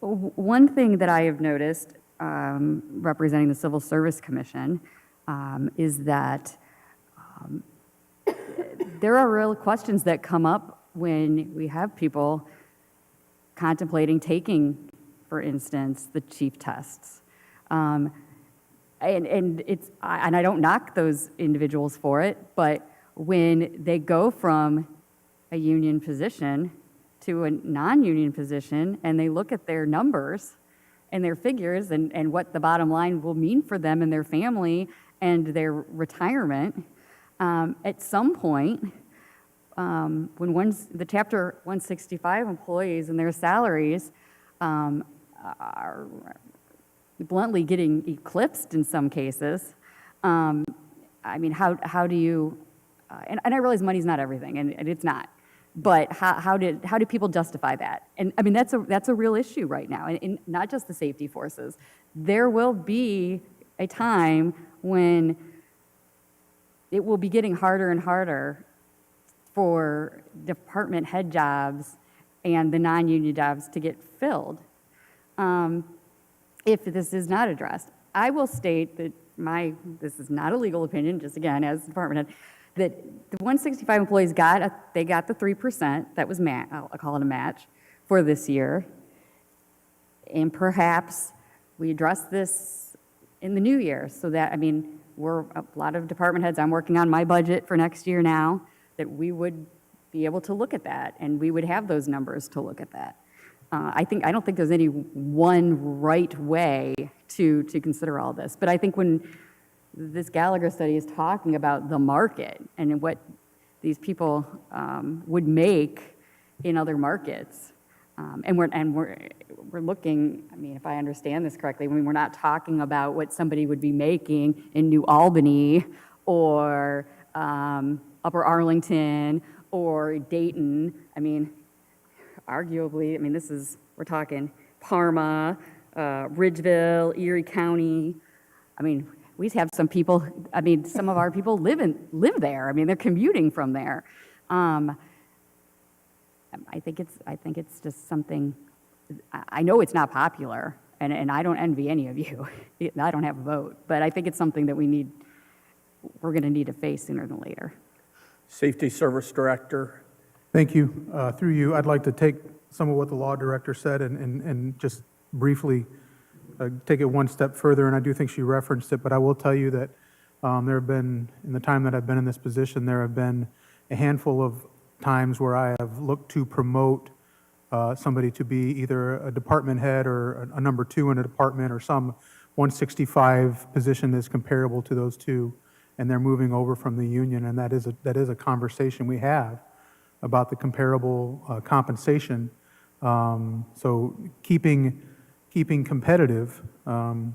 One thing that I have noticed, representing the Civil Service Commission, is that there are real questions that come up when we have people contemplating taking, for instance, the chief tests. And I don't knock those individuals for it, but when they go from a union position to a non-union position and they look at their numbers and their figures and what the bottom line will mean for them and their family and their retirement, at some point, when the Chapter 165 employees and their salaries are bluntly getting eclipsed in some cases, I mean, how do you, and I realize money's not everything, and it's not, but how do people justify that? And I mean, that's a real issue right now, and not just the safety forces. There will be a time when it will be getting harder and harder for department head jobs and the non-union jobs to get filled if this is not addressed. I will state that this is not a legal opinion, just again, as department head, that the 165 employees they got the 3%, that was I'll call it a match, for this year. And perhaps we address this in the new year so that, I mean, we're a lot of department heads, I'm working on my budget for next year now, that we would be able to look at that and we would have those numbers to look at that. I don't think there's any one right way to consider all this, but I think when this Gallagher study is talking about the market and what these people would make in other markets, and we're looking, I mean, if I understand this correctly, I mean, we're not talking about what somebody would be making in New Albany or Upper Arlington or Dayton. I mean, arguably, I mean, we're talking Parma, Ridgeville, Erie County. I mean, we have some people, I mean, some of our people live there. I mean, they're commuting from there. I think it's just something, I know it's not popular, and I don't envy any of you. I don't have a vote, but I think it's something that we're going to need to face sooner than later. Safety Service Director. Thank you. Through you, I'd like to take some of what the law director said and just briefly take it one step further, and I do think she referenced it, but I will tell you that there have been, in the time that I've been in this position, there have been a handful of times where I have looked to promote somebody to be either a department head or a number two in a department or some 165 position that's comparable to those two, and they're moving over from the union, and that is a conversation we have about the comparable compensation. So keeping competitive so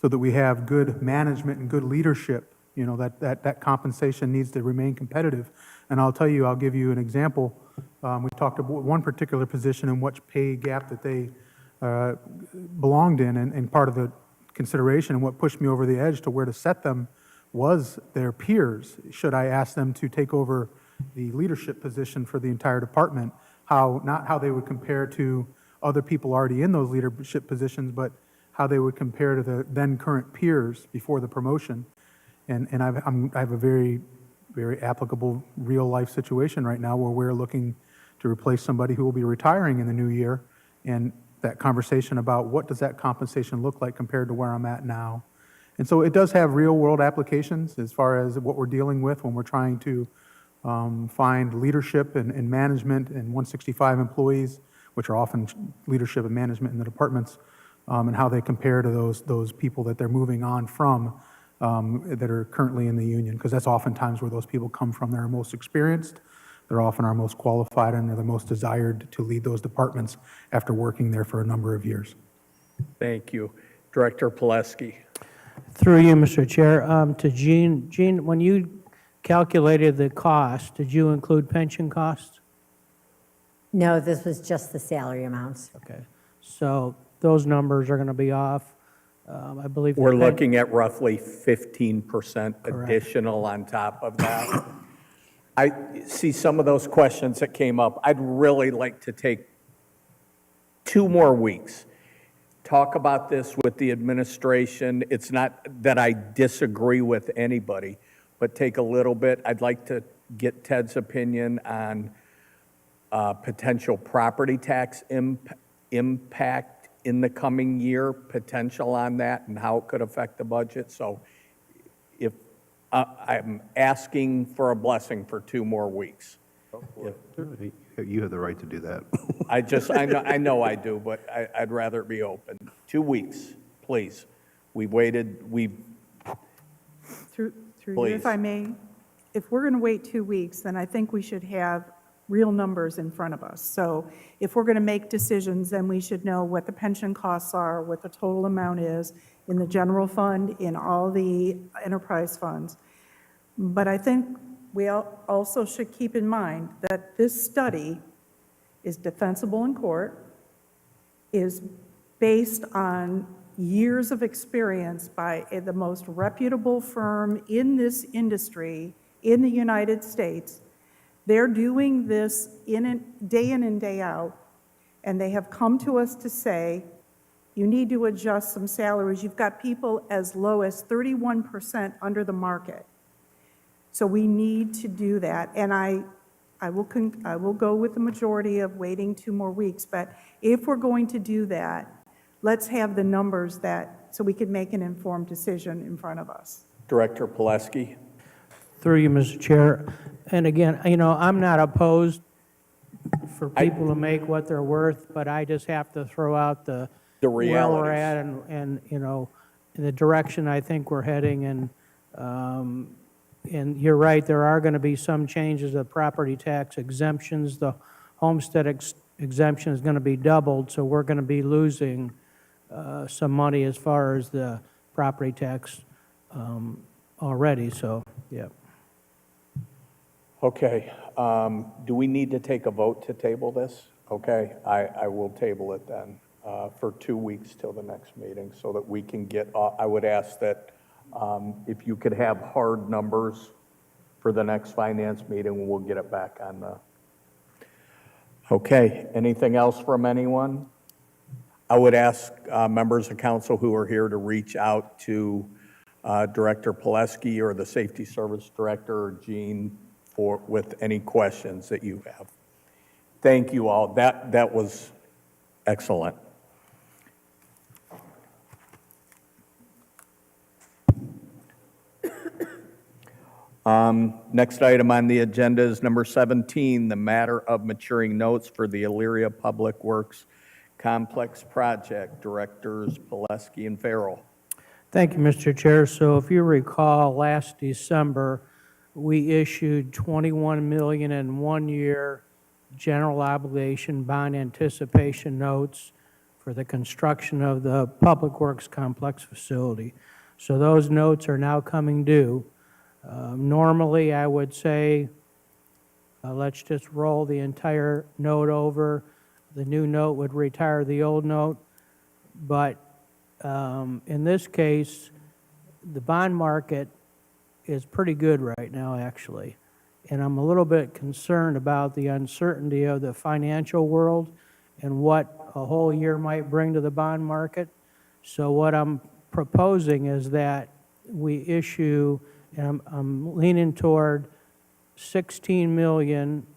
that we have good management and good leadership, you know, that compensation needs to remain competitive. And I'll tell you, I'll give you an example. We talked about one particular position and what pay gap that they belonged in, and part of the consideration and what pushed me over the edge to where to set them was their peers. Should I ask them to take over the leadership position for the entire department, not how they would compare to other people already in those leadership positions, but how they would compare to the then current peers before the promotion. And I have a very, very applicable real life situation right now where we're looking to replace somebody who will be retiring in the new year, and that conversation about what does that compensation look like compared to where I'm at now. And so it does have real world applications as far as what we're dealing with when we're trying to find leadership and management and 165 employees, which are often leadership and management in the departments, and how they compare to those people that they're moving on from that are currently in the union, because that's oftentimes where those people come from. They're most experienced, they're often our most qualified, and they're the most desired to lead those departments after working there for a number of years. Thank you. Director Pileski. Through you, Mr. Chair, to Jean. Jean, when you calculated the cost, did you include pension costs? No, this was just the salary amounts. Okay, so those numbers are going to be off. I believe. the We're pen- looking at roughly 15% additional on top of that. I see some of those questions that came up. I'd really like to take 2 more weeks. Talk about this with the administration. It's not that I disagree with anybody, but take a little bit. I'd like to get Ted's opinion on potential property tax impact in the coming year, potential on that, and how it could affect the budget. So if I'm asking for a blessing for 2 more weeks. You have the right to do that. I know I do, but I'd rather it be open. 2 weeks, please. We waited, Through you, Please. if I may, if we're going to wait 2 weeks, then I think we should have real numbers in front of us. So if we're going to make decisions, then we should know what the pension costs are, what the total amount is in the general fund, in all the enterprise funds. But I think we also should keep in mind that this study is defensible in court, is based on years of experience by the most reputable firm in this industry in the United States. They're doing this in and day out, and they have come to us to say, you need to adjust some salaries. You've got people as low as 31% under the market. So we need to do that, and I will go with the majority of waiting 2 more weeks, but if we're going to do that, let's have the numbers so we can make an informed decision in front of us. Director Pileski. Through you, Mr. Chair. And again, I'm not opposed for people to make what they're worth, but I just have to throw out The where we're realities. at and in the direction I think we're heading. And you're right, there are going to be some changes of property tax exemptions. The homestead exemption is going to be doubled, so we're going to be losing some money as far as the property tax already, so, yeah. Okay, do we need to take a vote to table this? Okay, I will table it then for 2 weeks till the next meeting so that we can get, I would ask that if you could have hard numbers for the next finance meeting, we'll get it back on the. Okay, anything else from anyone? I would ask members of council who are here to reach out to Director Pileski or the Safety Service Director or Gene with any questions that you have. Thank you all. That was excellent. Next item on the agenda is number 17, the matter of maturing notes for the Elyria Public Works Complex Project. Directors Pileski and Farrell. Thank you, Mr. Chair. So if you recall, last December, we issued $21 million in one-year general obligation bond anticipation notes for the construction of the Public Works Complex facility. So those notes are now coming due. Normally, I would say, let's just roll the entire note over. The new note would retire the old note. But in this case, the bond market is pretty good right now, actually. And I'm a little bit concerned about the uncertainty of the financial world and what a whole year might bring to the bond market. So what I'm proposing is that we issue, and I'm leaning toward $16 million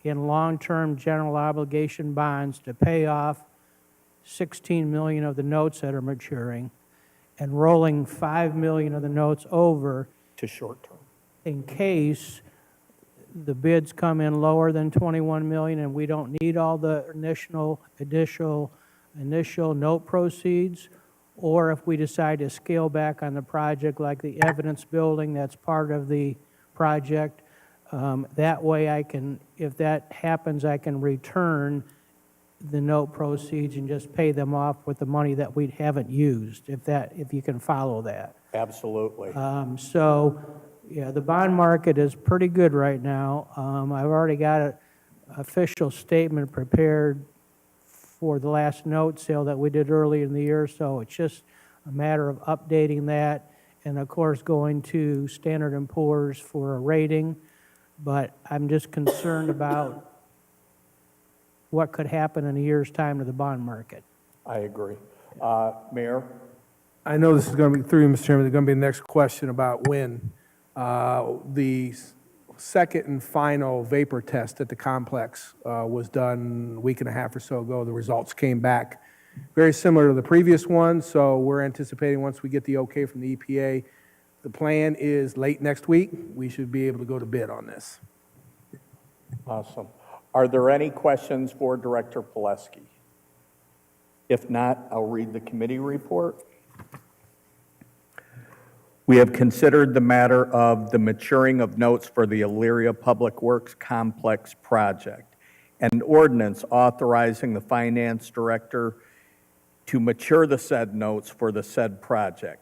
in long-term general obligation bonds to pay off $16 million of the notes that are maturing and rolling $5 million of the notes over to short-term in case the bids come in lower than 21 million and we don't need all the initial note proceeds, or if we decide to scale back on the project like the evidence building that's part of the project. That way I can, if that happens, I can return the note proceeds and just pay them off with the money that we haven't used, if you can follow that. Absolutely. So Yeah, the bond market is pretty good right now. I've already got an official statement prepared for the last note sale that we did early in the year, so it's just a matter of updating that, and of course, going to Standard & Poor's for a rating. But I'm just concerned about what could happen in a year's time to the bond market. I agree. Mayor? I know this is going to be, through you, Mr. Chairman, there's going to be the next question about when. The second and final vapor test at the complex was done a week and a half or so ago. The results came back very similar to the previous one, so we're anticipating once we get the okay from the EPA, the plan is late next week, we should be able to go to bid on this. Awesome. Are there any questions for Director Pileski? If not, I'll read the committee report. We have considered the matter of the maturing of notes for the Elyria Public Works Complex project, an ordinance authorizing the finance director to mature the said notes for the said project.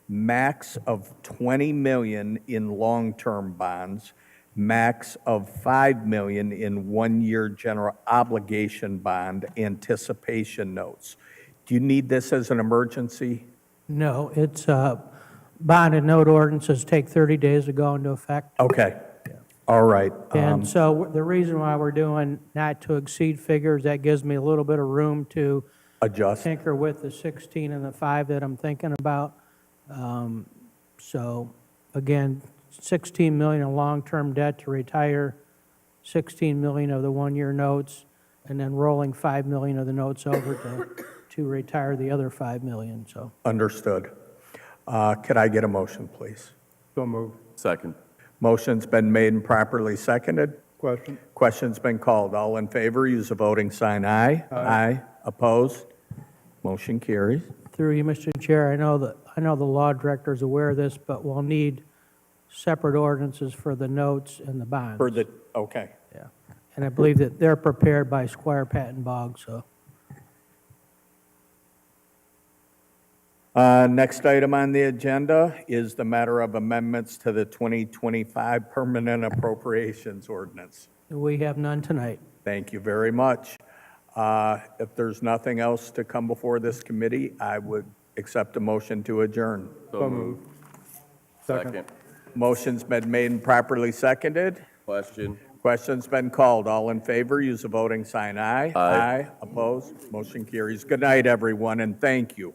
Max of $20 million in long-term bonds, max of $5 million in one-year general obligation bond anticipation notes. Do you need this as an emergency? No, it's, bond and note ordinances take 30 days to go into effect. Okay. All right. And so the reason why we're doing not to exceed figures, that gives me a little bit of room to Adjust. tinker with the 16 and the 5 that I'm thinking about. So again, 16 million in long-term debt to retire 16 million of the one-year notes, and then rolling 5 million of the notes over to retire the other 5 million, so. Understood. Could I get a motion, please? So moved. Second. Motion's been made and properly seconded. Question? Question's been called. All in favor, use the voting sign aye. Aye. Opposed? Motion carries. Through you, Mr. Chair, I know the law director is aware of this, but we'll need separate ordinances for the notes and the bonds. For the, okay. Yeah. And I believe that they're prepared by Squire Patton Boggs, so. Next item on the agenda is the matter of amendments to the 2025 Permanent Appropriations Ordinance. We have none tonight. Thank you very much. If there's nothing else to come before this committee, I would accept a motion to adjourn. So moved. Second. Motion's been made and properly seconded. Question. Question's been called. All in favor, use the voting sign aye. Aye. Opposed? Motion carries. Good night, everyone, and thank you.